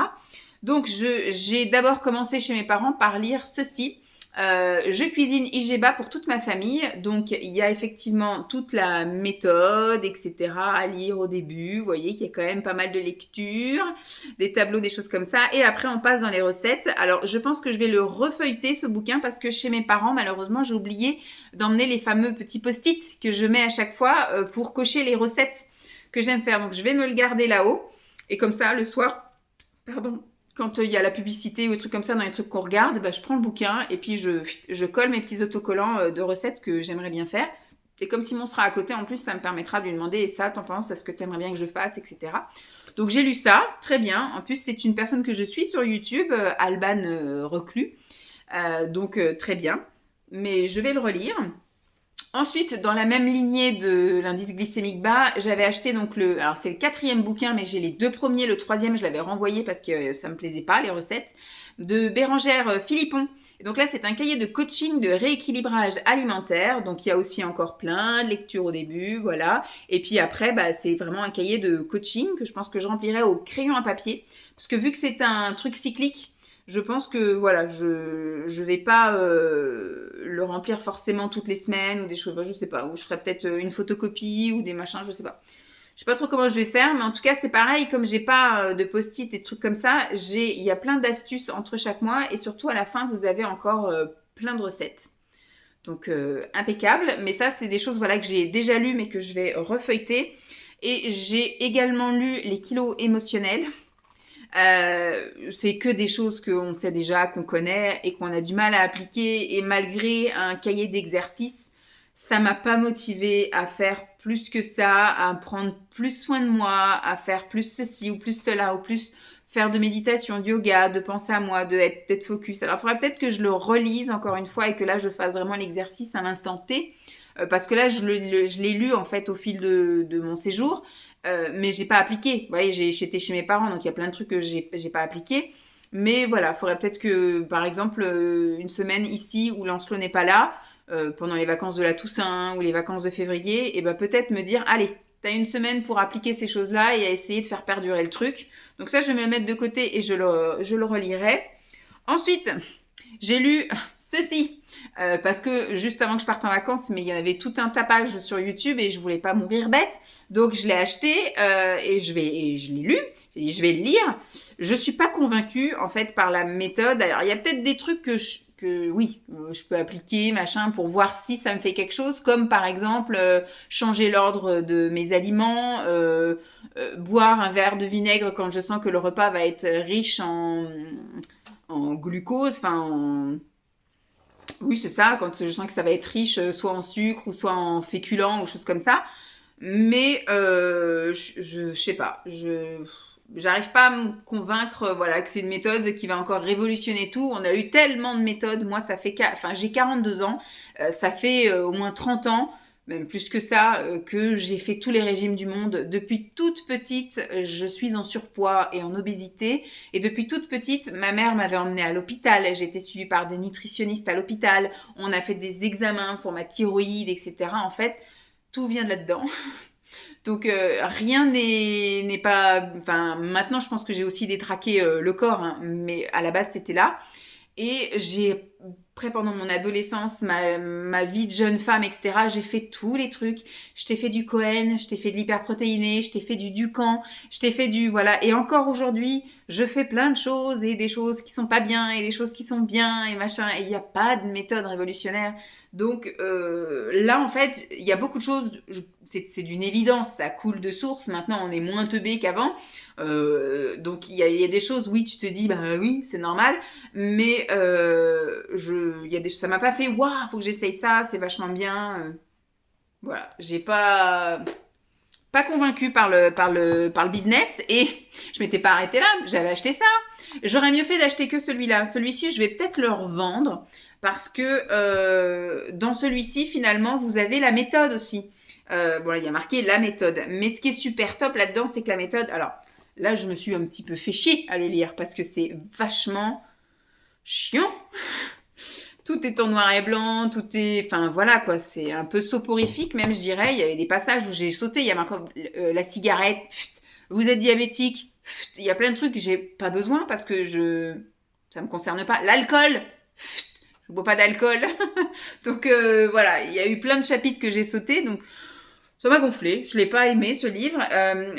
Donc, j'ai d'abord commencé chez mes parents par lire ceci. Je cuisine Igeba pour toute ma famille, donc il y a effectivement toute la méthode, etc. à lire au début. Vous voyez qu'il y a quand même pas mal de lectures, des tableaux, des choses comme ça. Et après, on passe dans les recettes. Alors, je pense que je vais le refeuilleter, ce bouquin, parce que chez mes parents, malheureusement, j'ai oublié d'emmener les fameux petits post-it que je mets à chaque fois pour cocher les recettes que j'aime faire. Donc, je vais me le garder là-haut. Et comme ça, le soir, quand il y a la publicité ou des trucs comme ça dans les trucs qu'on regarde, je prends le bouquin et puis je colle mes petits autocollants de recettes que j'aimerais bien faire. Et comme Simon sera à côté, en plus, ça me permettra de lui demander « Et ça, t'en penses? Est-ce que t'aimerais bien que je fasse ?» etc. Donc j'ai lu ça, très bien. En plus, c'est une personne que je suis sur YouTube, Alban Reclus. Donc très bien. Mais je vais le relire. Ensuite, dans la même lignée de l'indice glycémique bas, j'avais acheté donc alors c'est le 4e bouquin, mais j'ai les 2 premiers, le 3e je l'avais renvoyé parce que ça me plaisait pas les recettes, de Bérangère Philippon. Et donc là, c'est un cahier de coaching de rééquilibrage alimentaire, donc il y a aussi encore plein de lectures au début, voilà. Et puis après, c'est vraiment un cahier de coaching que je pense que je remplirai au crayon à papier, parce que vu que c'est un truc cyclique, je pense que voilà, je vais pas le remplir forcément toutes les semaines ou des choses, je sais pas, ou je ferai peut-être une photocopie ou des machins, je sais pas. Je sais pas trop comment je vais faire, mais en tout cas c'est pareil, comme j'ai pas de post-it et de trucs comme ça, il y a plein d'astuces entre chaque mois et surtout à la fin vous avez encore plein de recettes. Donc impeccable, mais ça c'est des choses voilà que j'ai déjà lues mais que je vais refeuilleter. Et j'ai également lu Les kilos émotionnels. C'est que des choses qu'on sait déjà, qu'on connaît et qu'on a du mal à appliquer. Et malgré un cahier d'exercices, ça m'a pas motivée à faire plus que ça, à prendre plus soin de moi, à faire plus ceci ou plus cela ou plus faire de méditation, de yoga, de penser à moi, d'être focus. Alors, il faudrait peut-être que je le relise encore une fois et que là, je fasse vraiment l'exercice à l'instant T. Parce que là, je l'ai lu en fait au fil de mon séjour. Mais j'ai pas appliqué. Vous voyez, j'étais chez mes parents, donc il y a plein de trucs que j'ai pas appliqué. Mais voilà, il faudrait peut-être que, par exemple, une semaine ici où Lancelot n'est pas là, pendant les vacances de la Toussaint ou les vacances de février, et ben peut-être me dire, allez, t'as une semaine pour appliquer ces choses-là et à essayer de faire perdurer le truc. Donc ça, je vais me le mettre de côté et je le relirai. Ensuite, j'ai lu ceci, parce que juste avant que je parte en vacances, mais il y avait tout un tapage sur YouTube et je voulais pas mourir bête. Donc je l'ai acheté et je l'ai lu. J'ai dit je vais le lire. Je suis pas convaincue en fait par la méthode. Alors il y a peut-être des trucs que je peux appliquer machin pour voir si ça me fait quelque chose, comme par exemple changer l'ordre de mes aliments, boire un verre de vinaigre quand je sens que le repas va être riche en glucose, enfin oui c'est ça, quand je sens que ça va être riche soit en sucre ou soit en féculents ou choses comme ça. Mais je sais pas, j'arrive pas à me convaincre voilà, que c'est une méthode qui va encore révolutionner tout. On a eu tellement de méthodes, moi ça fait j'ai 42 ans, ça fait au moins 30 ans, même plus que ça, que j'ai fait tous les régimes du monde. Depuis toute petite, je suis en surpoids et en obésité. Et depuis toute petite, ma mère m'avait emmenée à l'hôpital. J'ai été suivie par des nutritionnistes à l'hôpital. On a fait des examens pour ma thyroïde, etc. En fait, tout vient de là-dedans. Donc rien n'est pas... Enfin, maintenant, je pense que j'ai aussi détraqué le corps, hein, mais à la base, c'était là. Et après, pendant mon adolescence, ma vie de jeune femme, etc., j'ai fait tous les trucs. Je t'ai fait du Cohen, je t'ai fait de l'hyperprotéiné, je t'ai fait du Ducan, je t'ai fait du... Voilà. Et encore aujourd'hui, je fais plein de choses et des choses qui sont pas bien et des choses qui sont bien et machin. Et il n'y a pas de méthode révolutionnaire. Donc là, en fait, il y a beaucoup de choses, c'est d'une évidence, ça coule de source. Maintenant, on est moins teubé qu'avant. Donc il y a des choses, oui, tu te dis, bah oui, c'est normal. Mais ça m'a pas fait, waouh, faut que j'essaye ça, c'est vachement bien. Voilà, j'ai pas convaincue par le business et je m'étais pas arrêtée là, j'avais acheté ça. J'aurais mieux fait d'acheter que celui-là. Celui-ci, je vais peut-être le revendre parce que dans celui-ci, finalement, vous avez la méthode aussi. Voilà, il y a marqué la méthode. Mais ce qui est super top là-dedans, c'est que la méthode... Alors, là, je me suis un petit peu fait chier à le lire parce que c'est vachement chiant. Tout est en noir et blanc, tout est... Enfin, voilà, quoi, c'est un peu soporifique, même, je dirais. Il y avait des passages où j'ai sauté, il y a marqué la cigarette, vous êtes diabétique, il y a plein de trucs que j'ai pas besoin parce que ça me concerne pas. L'alcool, je bois pas d'alcool. Donc, voilà, il y a eu plein de chapitres que j'ai sautés, donc... Ça m'a gonflé, je l'ai pas aimé ce livre.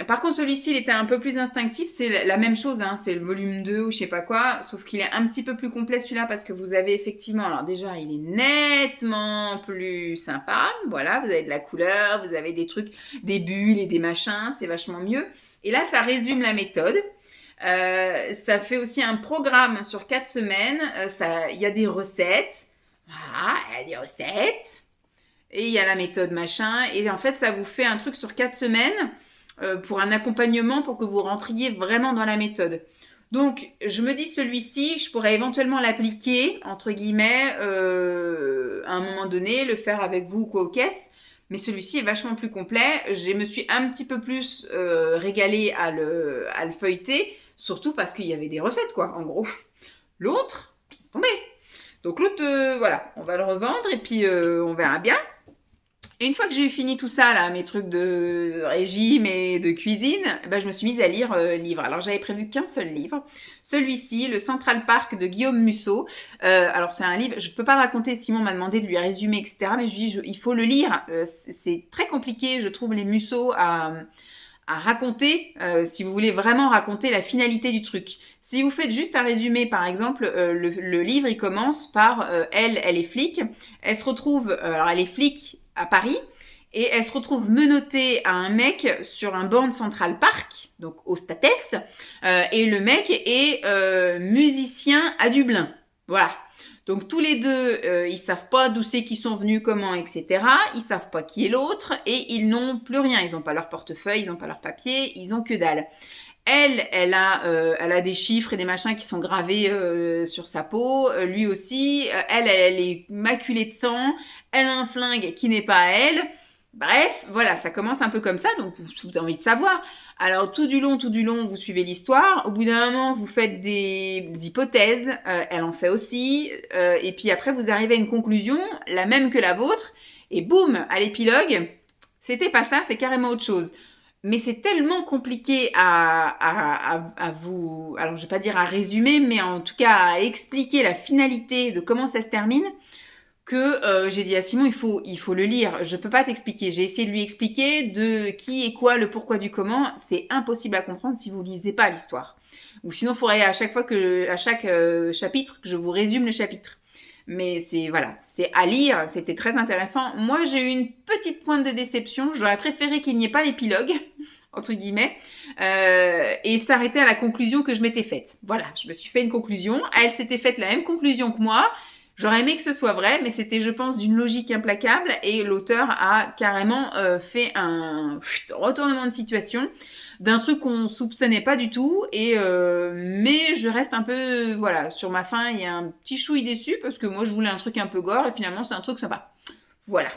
Par contre celui-ci il était un peu plus instinctif, c'est la même chose, hein, c'est le volume 2 ou je sais pas quoi, sauf qu'il est un petit peu plus complet celui-là parce que vous avez effectivement, alors déjà il est nettement plus sympa, voilà, vous avez de la couleur, vous avez des trucs, des bulles et des machins, c'est vachement mieux. Et là ça résume la méthode. Ça fait aussi un programme sur 4 semaines, il y a des recettes, voilà, il y a des recettes. Et il y a la méthode machin. Et en fait, ça vous fait un truc sur 4 semaines pour un accompagnement pour que vous rentriez vraiment dans la méthode. Donc, je me dis celui-ci, je pourrais éventuellement l'appliquer, entre guillemets, à un moment donné, le faire avec vous ou quoi aux caisses. Mais celui-ci est vachement plus complet. Je me suis un petit peu plus régalée à le feuilleter, surtout parce qu'il y avait des recettes, quoi, en gros. L'autre, c'est tombé. Donc l'autre, voilà, on va le revendre et puis on verra bien. Et une fois que j'ai eu fini tout ça, là, mes trucs de régime et de cuisine, ben, je me suis mise à lire livre. Alors j'avais prévu qu'un seul livre, celui-ci, le Central Park de Guillaume Musso. Alors c'est un livre, je peux pas le raconter, Simon m'a demandé de lui résumer, etc. Mais je lui dis, il faut le lire. C'est très compliqué, je trouve, les Musso à raconter, si vous voulez vraiment raconter la finalité du truc. Si vous faites juste un résumé, par exemple, le livre, il commence par elle est flic. Elle se retrouve, alors elle est flic à Paris, et elle se retrouve menottée à un mec sur un banc de Central Park, donc au Statès, et le mec est musicien à Dublin. Voilà. Donc tous les deux, ils savent pas d'où c'est qu'ils sont venus, comment, etc. Ils savent pas qui est l'autre, et ils n'ont plus rien. Ils ont pas leur portefeuille, ils ont pas leur papier, ils ont que dalle. Elle a des chiffres et des machins qui sont gravés sur sa peau. Lui aussi. Elle est maculée de sang. Elle a un flingue qui n'est pas à elle. Bref, voilà, ça commence un peu comme ça, donc vous avez envie de savoir. Alors, tout du long, vous suivez l'histoire. Au bout d'un moment, vous faites des hypothèses. Elle en fait aussi. Et puis après, vous arrivez à une conclusion, la même que la vôtre. Et boum, à l'épilogue, c'était pas ça, c'est carrément autre chose. Mais c'est tellement compliqué à vous... Alors, je vais pas dire à résumer, mais en tout cas à expliquer la finalité de comment ça se termine, que j'ai dit à Simon, il faut le lire. Je peux pas t'expliquer. J'ai essayé de lui expliquer de qui et quoi, le pourquoi du comment. C'est impossible à comprendre si vous lisez pas l'histoire. Ou sinon, il faudrait à chaque chapitre, que je vous résume le chapitre. Mais c'est à lire, c'était très intéressant. Moi, j'ai eu une petite pointe de déception. J'aurais préféré qu'il n'y ait pas l'épilogue, entre guillemets, et s'arrêter à la conclusion que je m'étais faite. Voilà, je me suis fait une conclusion. Elle s'était faite la même conclusion que moi. J'aurais aimé que ce soit vrai, mais c'était, je pense, d'une logique implacable, et l'auteur a carrément fait un retournement de situation d'un truc qu'on soupçonnait pas du tout, et mais je reste un peu, voilà, sur ma faim, il y a un petit chouï déçu, parce que moi je voulais un truc un peu gore, et finalement c'est un truc sympa. Voilà.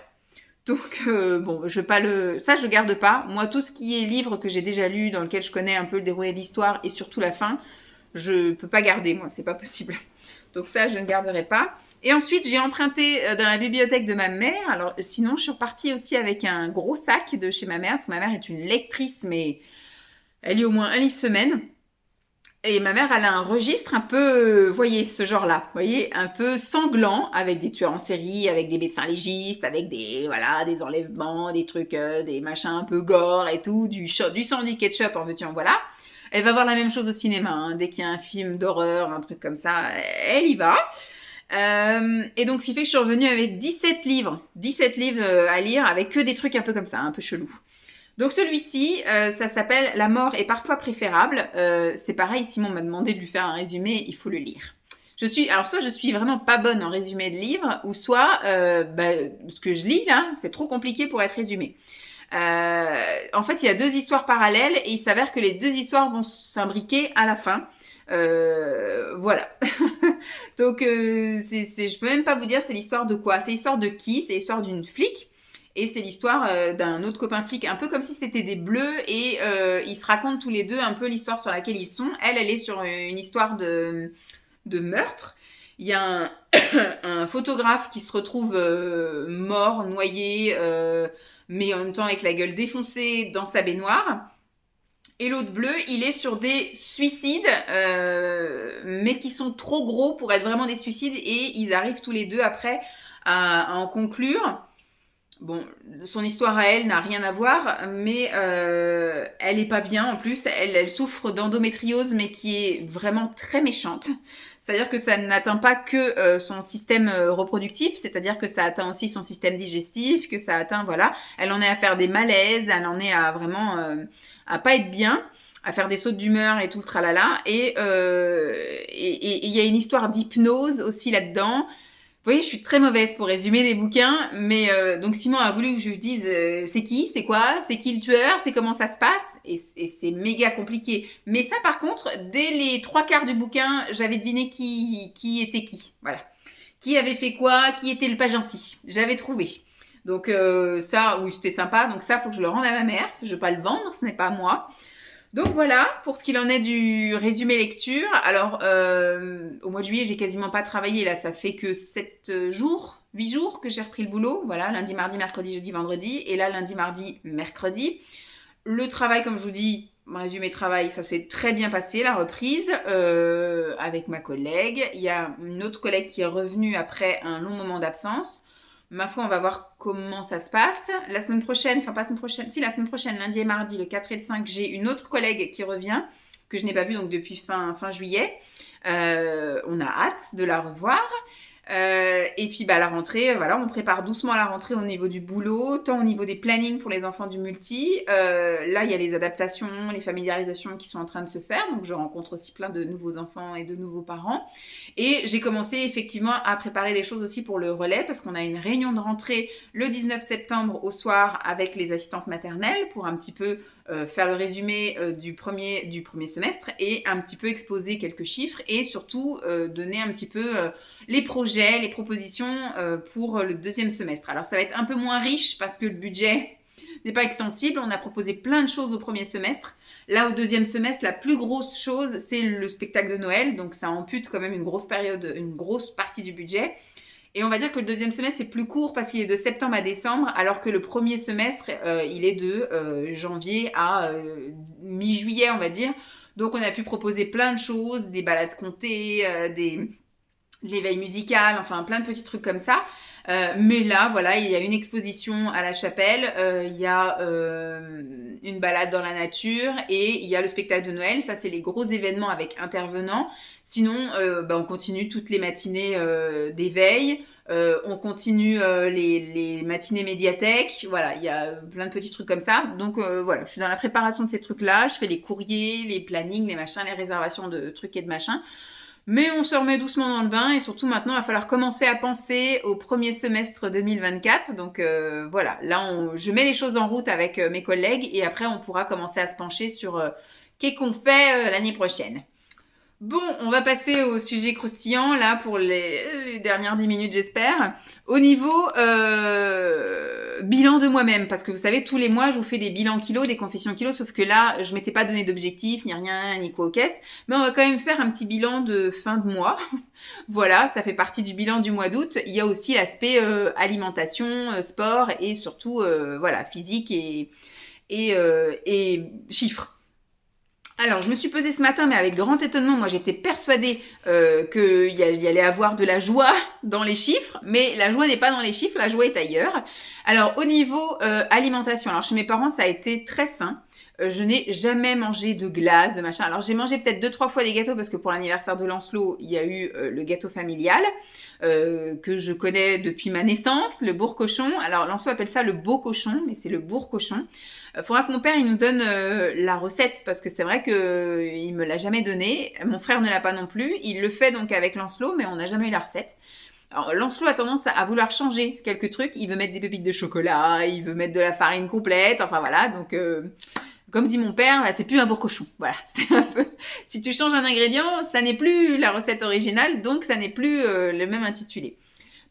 Donc, bon, ça je garde pas. Moi, tout ce qui est livre que j'ai déjà lu, dans lequel je connais un peu le déroulé de l'histoire, et surtout la fin, je peux pas garder, moi, c'est pas possible. Donc ça, je ne garderai pas. Et ensuite, j'ai emprunté dans la bibliothèque de ma mère. Alors, sinon, je suis repartie aussi avec un gros sac de chez ma mère, parce que ma mère est une lectrice, mais elle lit au moins un livre semaine. Et ma mère, elle a un registre un peu, voyez, ce genre-là, voyez, un peu sanglant, avec des tueurs en série, avec des médecins légistes, avec des enlèvements, des trucs, des machins un peu gore et tout, du sang, du ketchup, en veux-tu, en voilà. Elle va voir la même chose au cinéma, hein. Dès qu'il y a un film d'horreur, un truc comme ça, elle y va. Et donc, ce qui fait que je suis revenue avec 17 livres. 17 livres à lire, avec que des trucs un peu comme ça, un peu chelou. Donc celui-ci, ça s'appelle La mort est parfois préférable. C'est pareil, Simon m'a demandé de lui faire un résumé, il faut le lire. Alors soit je suis vraiment pas bonne en résumé de livres, ou soit ce que je lis là, c'est trop compliqué pour être résumé. En fait, il y a deux histoires parallèles, et il s'avère que les deux histoires vont s'imbriquer à la fin. Voilà. Donc, je peux même pas vous dire c'est l'histoire de quoi. C'est l'histoire de qui? C'est l'histoire d'une flic. Et c'est l'histoire d'un autre copain flic, un peu comme si c'était des bleus, et ils se racontent tous les deux un peu l'histoire sur laquelle ils sont. Elle est sur une histoire de meurtre. Il y a un photographe qui se retrouve mort, noyé, mais en même temps avec la gueule défoncée dans sa baignoire. Et l'autre bleu, il est sur des suicides, mais qui sont trop gros pour être vraiment des suicides, et ils arrivent tous les deux après à en conclure. Bon, son histoire à elle n'a rien à voir, mais elle est pas bien en plus. Elle souffre d'endométriose, mais qui est vraiment très méchante. C'est-à-dire que ça n'atteint pas que son système reproductif, c'est-à-dire que ça atteint aussi son système digestif, que ça atteint, voilà. Elle en est à faire des malaises, elle en est à vraiment à pas être bien, à faire des sautes d'humeur et tout le tralala. Et il y a une histoire d'hypnose aussi là-dedans. Vous voyez, je suis très mauvaise pour résumer les bouquins, mais donc Simon a voulu que je lui dise c'est qui, c'est quoi, c'est qui le tueur, c'est comment ça se passe, et c'est méga compliqué. Mais ça, par contre, dès les 3 quarts du bouquin, j'avais deviné qui était qui. Voilà. Qui avait fait quoi, qui était le pas gentil. J'avais trouvé. Donc ça, oui, c'était sympa. Donc ça, faut que je le rende à ma mère. Je ne veux pas le vendre, ce n'est pas à moi. Donc voilà, pour ce qu'il en est du résumé lecture. Alors, au mois de juillet, j'ai quasiment pas travaillé. Là, ça fait que 7 jours, 8 jours que j'ai repris le boulot. Voilà, lundi, mardi, mercredi, jeudi, vendredi. Et là, lundi, mardi, mercredi. Le travail, comme je vous dis, mon résumé travail, ça s'est très bien passé, la reprise, avec ma collègue. Il y a une autre collègue qui est revenue après un long moment d'absence. Ma foi, on va voir comment ça se passe. La semaine prochaine, enfin pas la semaine prochaine, si la semaine prochaine, lundi et mardi, le 4 et le 5, j'ai une autre collègue qui revient, que je n'ai pas vue donc depuis fin juillet. On a hâte de la revoir. Et puis la rentrée, voilà, on prépare doucement la rentrée au niveau du boulot, tant au niveau des plannings pour les enfants du multi. Là, il y a les adaptations, les familiarisations qui sont en train de se faire. Donc, je rencontre aussi plein de nouveaux enfants et de nouveaux parents. Et j'ai commencé effectivement à préparer des choses aussi pour le relais parce qu'on a une réunion de rentrée le 19 septembre au soir avec les assistantes maternelles pour un petit peu faire le résumé du premier semestre et un petit peu exposer quelques chiffres et surtout donner un petit peu les projets, les propositions pour le deuxième semestre. Alors ça va être un peu moins riche parce que le budget n'est pas extensible. On a proposé plein de choses au premier semestre. Là, au deuxième semestre, la plus grosse chose, c'est le spectacle de Noël. Donc ça ampute quand même une grosse partie du budget. Et on va dire que le deuxième semestre, c'est plus court parce qu'il est de septembre à décembre, alors que le premier semestre, il est de janvier à mi-juillet, on va dire. Donc, on a pu proposer plein de choses, des balades comptées, de l'éveil musical, enfin, plein de petits trucs comme ça. Mais là, voilà, il y a une exposition à la chapelle, il y a une balade dans la nature et il y a le spectacle de Noël. Ça, c'est les gros événements avec intervenants. Sinon, on continue toutes les matinées d'éveil. On continue les matinées médiathèque. Voilà, il y a plein de petits trucs comme ça. Donc voilà, je suis dans la préparation de ces trucs-là. Je fais les courriers, les plannings, les machins, les réservations de trucs et de machins. Mais on se remet doucement dans le bain et surtout maintenant, il va falloir commencer à penser au premier semestre 2024. Donc voilà, là, je mets les choses en route avec mes collègues et après, on pourra commencer à se pencher sur qu'est-ce qu'on fait l'année prochaine. Bon, on va passer au sujet croustillant, là, pour les dernières 10 minutes, j'espère. Au niveau bilan de moi-même, parce que vous savez, tous les mois, je vous fais des bilans kilos, des confessions kilos, sauf que là, je m'étais pas donné d'objectif, ni rien, ni quoi aux caisses. Mais on va quand même faire un petit bilan de fin de mois. Voilà, ça fait partie du bilan du mois d'août. Il y a aussi l'aspect alimentation, sport, et surtout, voilà, physique et chiffres. Alors, je me suis pesée ce matin, mais avec grand étonnement. Moi, j'étais persuadée qu'il y allait avoir de la joie dans les chiffres, mais la joie n'est pas dans les chiffres, la joie est ailleurs. Alors, au niveau alimentation, alors chez mes parents, ça a été très sain. Je n'ai jamais mangé de glace, de machin. Alors, j'ai mangé peut-être 2-3 fois des gâteaux parce que pour l'anniversaire de Lancelot, il y a eu le gâteau familial que je connais depuis ma naissance, le bourre-cochon. Alors, Lancelot appelle ça le beau cochon, mais c'est le bourre-cochon. Faudra que mon père il nous donne la recette parce que c'est vrai que il me l'a jamais donné. Mon frère ne l'a pas non plus. Il le fait donc avec Lancelot, mais on n'a jamais eu la recette. Alors Lancelot a tendance à vouloir changer quelques trucs. Il veut mettre des pépites de chocolat, il veut mettre de la farine complète. Enfin voilà, donc comme dit mon père, c'est plus un bourre-cochon. Voilà, c'est un peu. Si tu changes un ingrédient, ça n'est plus la recette originale, donc ça n'est plus le même intitulé.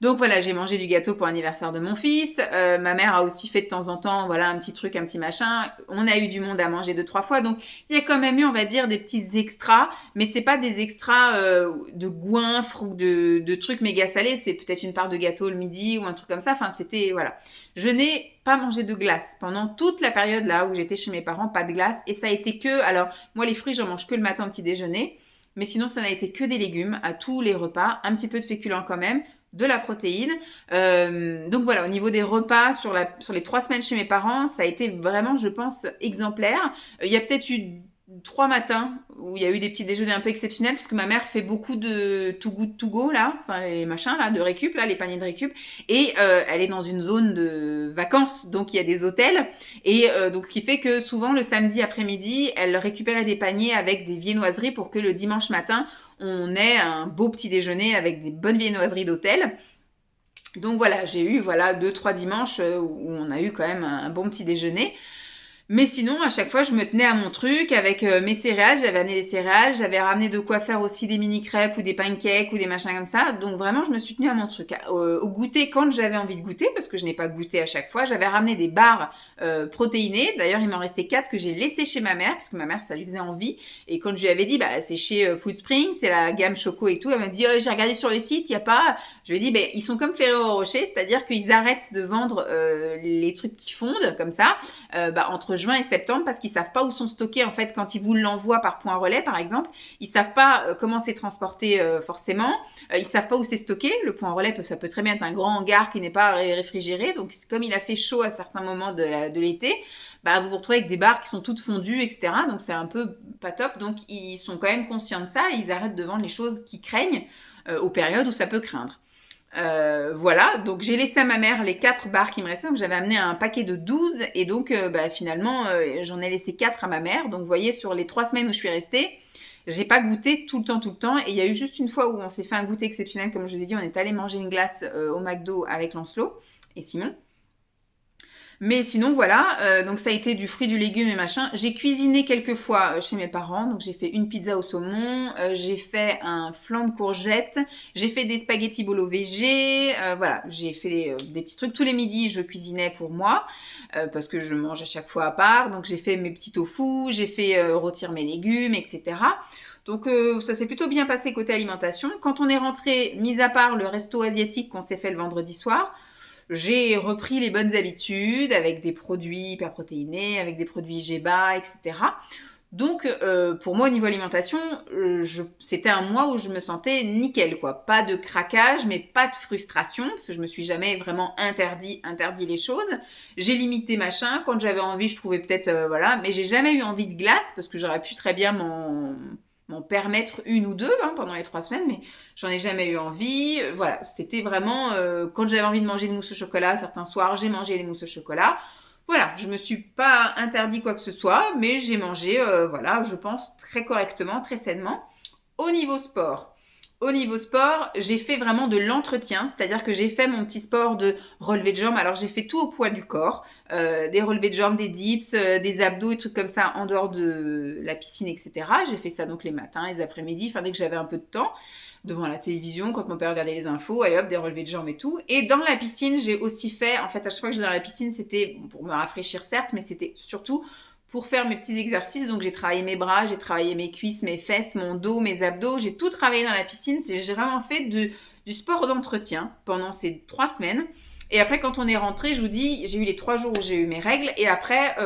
Donc voilà, j'ai mangé du gâteau pour l'anniversaire de mon fils. Ma mère a aussi fait de temps en temps, voilà, un petit truc, un petit machin. On a eu du monde à manger 2-3 fois. Donc il y a quand même eu, on va dire, des petits extras. Mais c'est pas des extras de goinfres ou de trucs méga salés. C'est peut-être une part de gâteau le midi ou un truc comme ça. Enfin, c'était, voilà. Je n'ai pas mangé de glace pendant toute la période là où j'étais chez mes parents, pas de glace. Et ça a été que, alors moi les fruits, j'en mange que le matin au petit déjeuner. Mais sinon, ça n'a été que des légumes à tous les repas. Un petit peu de féculents quand même. De la protéine. Donc voilà, au niveau des repas sur les 3 semaines chez mes parents, ça a été vraiment, je pense, exemplaire. Il y a peut-être eu 3 matins où il y a eu des petits déjeuners un peu exceptionnels puisque ma mère fait beaucoup de too good to go là, enfin les machins là, de récup là, les paniers de récup, et elle est dans une zone de vacances, donc il y a des hôtels, et donc ce qui fait que souvent le samedi après-midi, elle récupérait des paniers avec des viennoiseries pour que le dimanche matin on ait un beau petit déjeuner avec des bonnes viennoiseries d'hôtel. Donc voilà, j'ai eu voilà 2-3 dimanches où on a eu quand même un bon petit déjeuner. Mais sinon, à chaque fois, je me tenais à mon truc avec mes céréales. J'avais amené des céréales, j'avais ramené de quoi faire aussi des mini crêpes ou des pancakes ou des machins comme ça. Donc vraiment, je me suis tenue à mon truc. Au goûter, quand j'avais envie de goûter, parce que je n'ai pas goûté à chaque fois, j'avais ramené des barres protéinées. D'ailleurs, il m'en restait 4 que j'ai laissées chez ma mère, parce que ma mère, ça lui faisait envie. Et quand je lui avais dit, bah c'est chez Foodspring, c'est la gamme Choco et tout, elle m'a dit, j'ai regardé sur le site, il n'y a pas... Je lui ai dit, ben, ils sont comme Ferrero Rocher, c'est-à-dire qu'ils arrêtent de vendre les trucs qui fondent, comme ça, entre juin et septembre, parce qu'ils savent pas où sont stockés, en fait, quand ils vous l'envoient par point relais, par exemple, ils savent pas comment c'est transporté forcément, ils savent pas où c'est stocké. Le point relais, ça peut très bien être un grand hangar qui n'est pas réfrigéré, donc comme il a fait chaud à certains moments de l'été, vous vous retrouvez avec des barres qui sont toutes fondues, etc. Donc c'est un peu pas top, donc ils sont quand même conscients de ça, et ils arrêtent de vendre les choses qui craignent aux périodes où ça peut craindre. Voilà, donc j'ai laissé à ma mère les 4 barres qui me restaient, donc j'avais amené un paquet de 12 et donc finalement j'en ai laissé 4 à ma mère. Donc vous voyez, sur les 3 semaines où je suis restée, j'ai pas goûté tout le temps, et il y a eu juste une fois où on s'est fait un goûter exceptionnel, comme je vous ai dit, on est allé manger une glace au McDo avec Lancelot et Simon. Mais sinon, voilà, donc ça a été du fruit, du légume et machin. J'ai cuisiné quelques fois chez mes parents, donc j'ai fait une pizza au saumon, j'ai fait un flan de courgettes, j'ai fait des spaghettis bolo végé, voilà, j'ai fait des petits trucs. Tous les midis, je cuisinais pour moi, parce que je mange à chaque fois à part. Donc j'ai fait mes petits tofu, j'ai fait rôtir mes légumes, etc. Donc ça s'est plutôt bien passé côté alimentation. Quand on est rentré, mis à part le resto asiatique qu'on s'est fait le vendredi soir, j'ai repris les bonnes habitudes avec des produits hyper protéinés, avec des produits GEBA, etc. Donc, pour moi, au niveau alimentation, c'était un mois où je me sentais nickel, quoi. Pas de craquage, mais pas de frustration, parce que je me suis jamais vraiment interdit les choses. J'ai limité machin. Quand j'avais envie, je trouvais peut-être, voilà. Mais j'ai jamais eu envie de glace, parce que j'aurais pu très bien m'en permettre une ou deux pendant les 3 semaines, mais j'en ai jamais eu envie. Voilà, c'était vraiment quand j'avais envie de manger une mousse au chocolat, certains soirs j'ai mangé des mousses au chocolat. Voilà, je me suis pas interdit quoi que ce soit, mais j'ai mangé, voilà, je pense très correctement, très sainement. Au niveau sport, j'ai fait vraiment de l'entretien, c'est-à-dire que j'ai fait mon petit sport de relevé de jambes. Alors j'ai fait tout au poids du corps, des relevés de jambes, des dips, des abdos, des trucs comme ça en dehors de la piscine, etc. J'ai fait ça donc les matins, les après-midi, enfin dès que j'avais un peu de temps, devant la télévision, quand mon père regardait les infos, allez hop, des relevés de jambes et tout. Et dans la piscine, j'ai aussi fait, en fait à chaque fois que j'étais dans la piscine, c'était pour me rafraîchir certes, mais c'était surtout pour faire mes petits exercices. Donc j'ai travaillé mes bras, j'ai travaillé mes cuisses, mes fesses, mon dos, mes abdos, j'ai tout travaillé dans la piscine. J'ai vraiment fait du sport d'entretien pendant ces 3 semaines. Et après, quand on est rentré, je vous dis, j'ai eu les 3 jours où j'ai eu mes règles. Et après,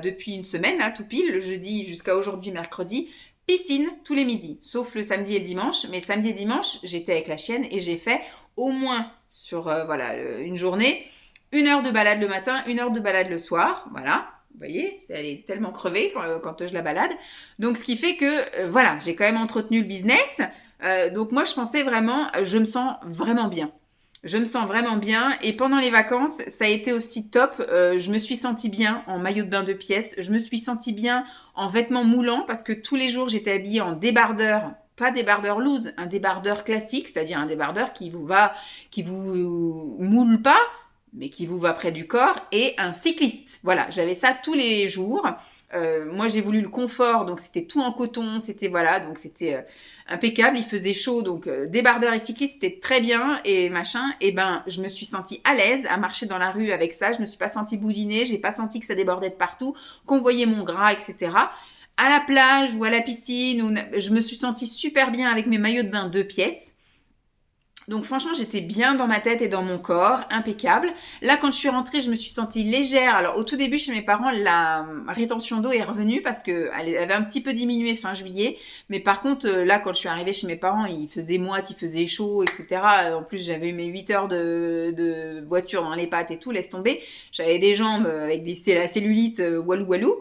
depuis une semaine, là, tout pile, le jeudi jusqu'à aujourd'hui, mercredi, piscine tous les midis, sauf le samedi et le dimanche. Mais samedi et dimanche, j'étais avec la chienne et j'ai fait au moins sur une journée, 1 heure de balade le matin, 1 heure de balade le soir. Voilà. Vous voyez, elle est tellement crevée quand je la balade. Donc, ce qui fait que, voilà, j'ai quand même entretenu le business. Donc, moi, je pensais vraiment, je me sens vraiment bien. Je me sens vraiment bien. Et pendant les vacances, ça a été aussi top. Je me suis sentie bien en maillot de bain 2 pièces. Je me suis sentie bien en vêtements moulants parce que tous les jours, j'étais habillée en débardeur. Pas débardeur loose, un débardeur classique, c'est-à-dire un débardeur qui vous moule pas, mais qui vous va près du corps, et un cycliste. Voilà, j'avais ça tous les jours. Moi, j'ai voulu le confort, donc c'était tout en coton, c'était impeccable. Il faisait chaud, donc débardeur et cycliste, c'était très bien, et machin. Et je me suis sentie à l'aise à marcher dans la rue avec ça. Je me suis pas sentie boudinée, j'ai pas senti que ça débordait de partout, qu'on voyait mon gras, etc. À la plage ou à la piscine, je me suis sentie super bien avec mes maillots de bain 2 pièces. Donc franchement, j'étais bien dans ma tête et dans mon corps, impeccable. Là, quand je suis rentrée, je me suis sentie légère. Alors au tout début, chez mes parents, la rétention d'eau est revenue parce qu'elle avait un petit peu diminué fin juillet. Mais par contre, là, quand je suis arrivée chez mes parents, il faisait moite, il faisait chaud, etc. En plus, j'avais eu mes 8 heures de voiture dans les pattes et tout, laisse tomber. J'avais des jambes avec la cellulite, walou walou.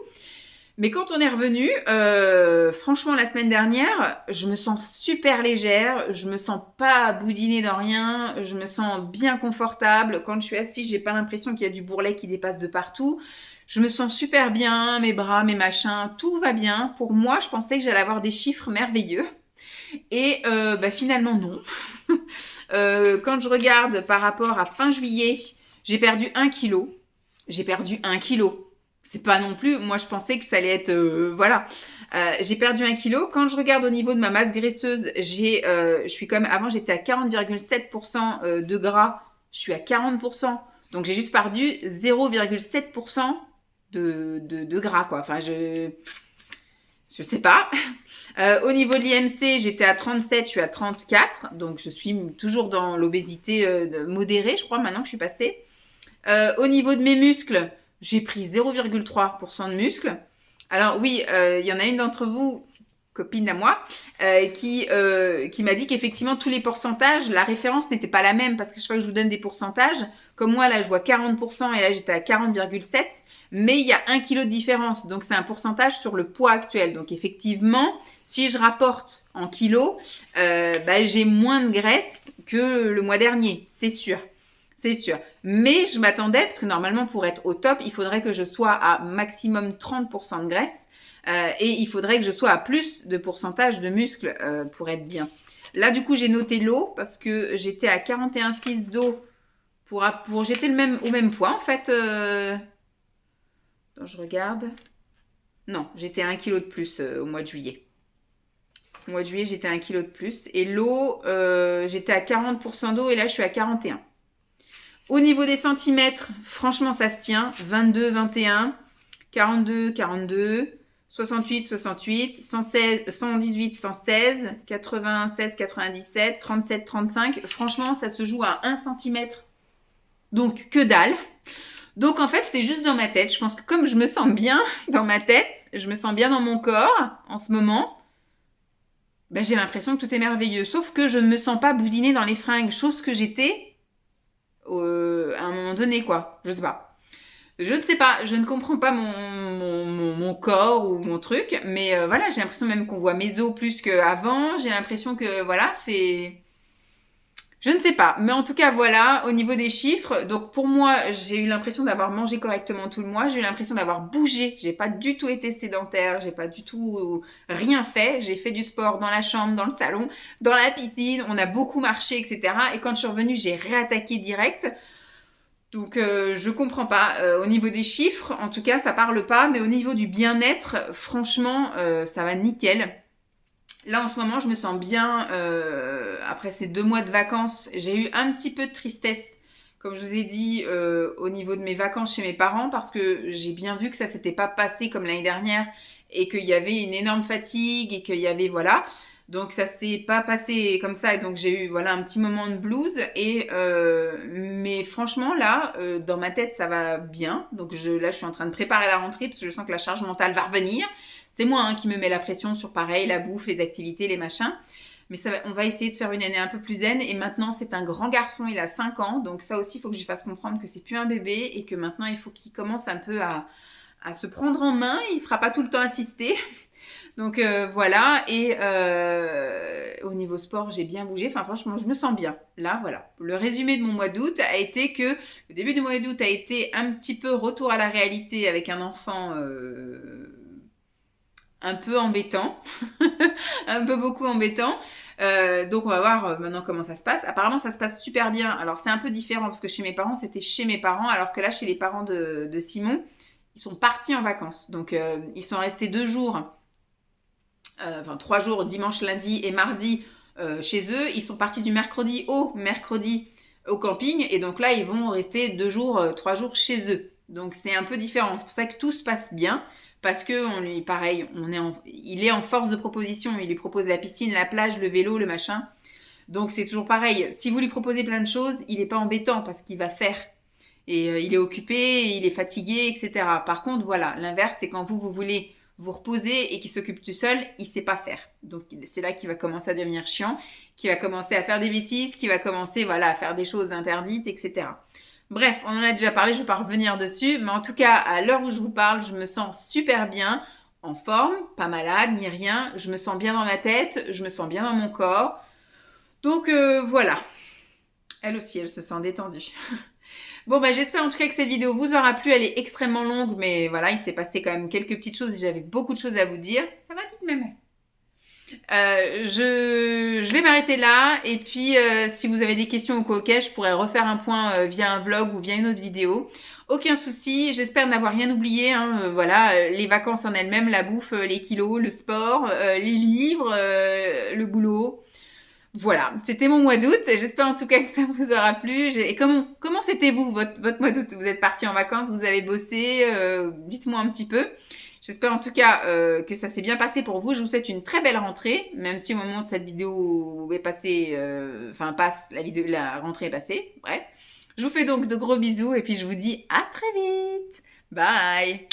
Mais quand on est revenu, franchement, la semaine dernière, je me sens super légère, je me sens pas boudinée dans rien, je me sens bien confortable. Quand je suis assise, j'ai pas l'impression qu'il y a du bourrelet qui dépasse de partout. Je me sens super bien, mes bras, mes machins, tout va bien. Pour moi, je pensais que j'allais avoir des chiffres merveilleux. Et finalement, non. Quand je regarde par rapport à fin juillet, j'ai perdu 1 kilo. J'ai perdu 1 kilo. C'est pas non plus, moi je pensais que ça allait être, voilà. J'ai perdu 1 kilo. Quand je regarde au niveau de ma masse graisseuse, je suis comme, avant j'étais à 40,7% de gras, je suis à 40%. Donc j'ai juste perdu 0,7% de gras, quoi. Enfin, je sais pas. Au niveau de l'IMC, j'étais à 37, je suis à 34. Donc je suis toujours dans l'obésité modérée, je crois, maintenant que je suis passée. Au niveau de mes muscles, j'ai pris 0,3% de muscles. Alors oui, il y en a une d'entre vous, copine à moi, qui m'a dit qu'effectivement tous les pourcentages, la référence n'était pas la même parce que chaque fois que je vous donne des pourcentages, comme moi là je vois 40% et là j'étais à 40,7, mais il y a 1 kg de différence, donc c'est un pourcentage sur le poids actuel. Donc effectivement, si je rapporte en kilos, j'ai moins de graisse que le mois dernier, c'est sûr. C'est sûr. Mais je m'attendais, parce que normalement pour être au top, il faudrait que je sois à maximum 30% de graisse. Et il faudrait que je sois à plus de pourcentage de muscles pour être bien. Là, du coup, j'ai noté l'eau parce que j'étais à 41,6 d'eau j'étais au même poids, en fait. Attends, je regarde. Non, j'étais à 1 kg de plus au mois de juillet. Au mois de juillet, j'étais à 1 kg de plus. Et l'eau, j'étais à 40% d'eau et là, je suis à 41. Au niveau des centimètres, franchement, ça se tient. 22, 21, 42, 42... 68, 68, 116, 118, 116, 96, 97, 37, 35. Franchement, ça se joue à 1 cm. Donc, que dalle. Donc, en fait, c'est juste dans ma tête. Je pense que comme je me sens bien dans ma tête, je me sens bien dans mon corps en ce moment, j'ai l'impression que tout est merveilleux. Sauf que je ne me sens pas boudinée dans les fringues, chose que j'étais à un moment donné, quoi. Je sais pas. Je ne sais pas, je ne comprends pas mon corps ou mon truc, mais voilà, j'ai l'impression même qu'on voit mes os plus qu'avant, j'ai l'impression que voilà, c'est... Je ne sais pas, mais en tout cas voilà, au niveau des chiffres, donc pour moi, j'ai eu l'impression d'avoir mangé correctement tout le mois, j'ai eu l'impression d'avoir bougé, j'ai pas du tout été sédentaire, j'ai pas du tout rien fait, j'ai fait du sport dans la chambre, dans le salon, dans la piscine, on a beaucoup marché, etc. Et quand je suis revenue, j'ai réattaqué direct. Donc je comprends pas. Au niveau des chiffres, en tout cas, ça parle pas. Mais au niveau du bien-être, franchement, ça va nickel. Là, en ce moment, je me sens bien. Après ces 2 mois de vacances, j'ai eu un petit peu de tristesse, comme je vous ai dit, au niveau de mes vacances chez mes parents, parce que j'ai bien vu que ça s'était pas passé comme l'année dernière et qu'il y avait une énorme fatigue et qu'il y avait, voilà... Donc ça s'est pas passé comme ça et donc j'ai eu voilà un petit moment de blues mais franchement là dans ma tête ça va bien donc là je suis en train de préparer la rentrée parce que je sens que la charge mentale va revenir. C'est moi qui me mets la pression sur pareil la bouffe, les activités, les machins. Mais on va essayer de faire une année un peu plus zen et maintenant c'est un grand garçon, il a 5 ans donc ça aussi il faut que je lui fasse comprendre que c'est plus un bébé et que maintenant il faut qu'il commence un peu à se prendre en main, il sera pas tout le temps assisté. Donc voilà, et au niveau sport, j'ai bien bougé. Enfin, franchement, je me sens bien. Là, voilà. Le résumé de mon mois d'août a été que le début du mois d'août a été un petit peu retour à la réalité avec un enfant un peu embêtant, un peu beaucoup embêtant. Donc on va voir maintenant comment ça se passe. Apparemment, ça se passe super bien. Alors c'est un peu différent parce que chez mes parents, c'était chez mes parents, alors que là, chez les parents de Simon, ils sont partis en vacances. Donc ils sont restés 2 jours. 3 jours, dimanche, lundi et mardi chez eux. Ils sont partis du mercredi au camping et donc là ils vont rester 2 jours, 3 jours chez eux. Donc c'est un peu différent. C'est pour ça que tout se passe bien parce que il est en force de proposition. Il lui propose la piscine, la plage, le vélo, le machin. Donc c'est toujours pareil. Si vous lui proposez plein de choses, il n'est pas embêtant parce qu'il va faire. Et il est occupé, il est fatigué, etc. Par contre, voilà, l'inverse, c'est quand vous voulez vous reposer et qu'il s'occupe tout seul, il sait pas faire. Donc c'est là qu'il va commencer à devenir chiant, qu'il va commencer à faire des bêtises, qu'il va commencer à faire des choses interdites, etc. Bref, on en a déjà parlé, je ne vais pas revenir dessus, mais en tout cas, à l'heure où je vous parle, je me sens super bien, en forme, pas malade, ni rien, je me sens bien dans ma tête, je me sens bien dans mon corps. Donc voilà. Elle aussi, elle se sent détendue. Bon, j'espère en tout cas que cette vidéo vous aura plu. Elle est extrêmement longue, mais voilà, il s'est passé quand même quelques petites choses et j'avais beaucoup de choses à vous dire. Ça va, dites même. Je vais m'arrêter là. Et puis, si vous avez des questions ou quoi, ok, je pourrais refaire un point via un vlog ou via une autre vidéo. Aucun souci. J'espère n'avoir rien oublié. Hein. Voilà, les vacances en elles-mêmes, la bouffe, les kilos, le sport, les livres, le boulot. Voilà, c'était mon mois d'août. J'espère en tout cas que ça vous aura plu. Et comment c'était vous, votre mois d'août? Vous êtes parti en vacances, vous avez bossé? Dites-moi un petit peu. J'espère en tout cas que ça s'est bien passé pour vous. Je vous souhaite une très belle rentrée, même si au moment de cette vidéo est passée, passe, la rentrée est passée. Bref, je vous fais donc de gros bisous et puis je vous dis à très vite. Bye.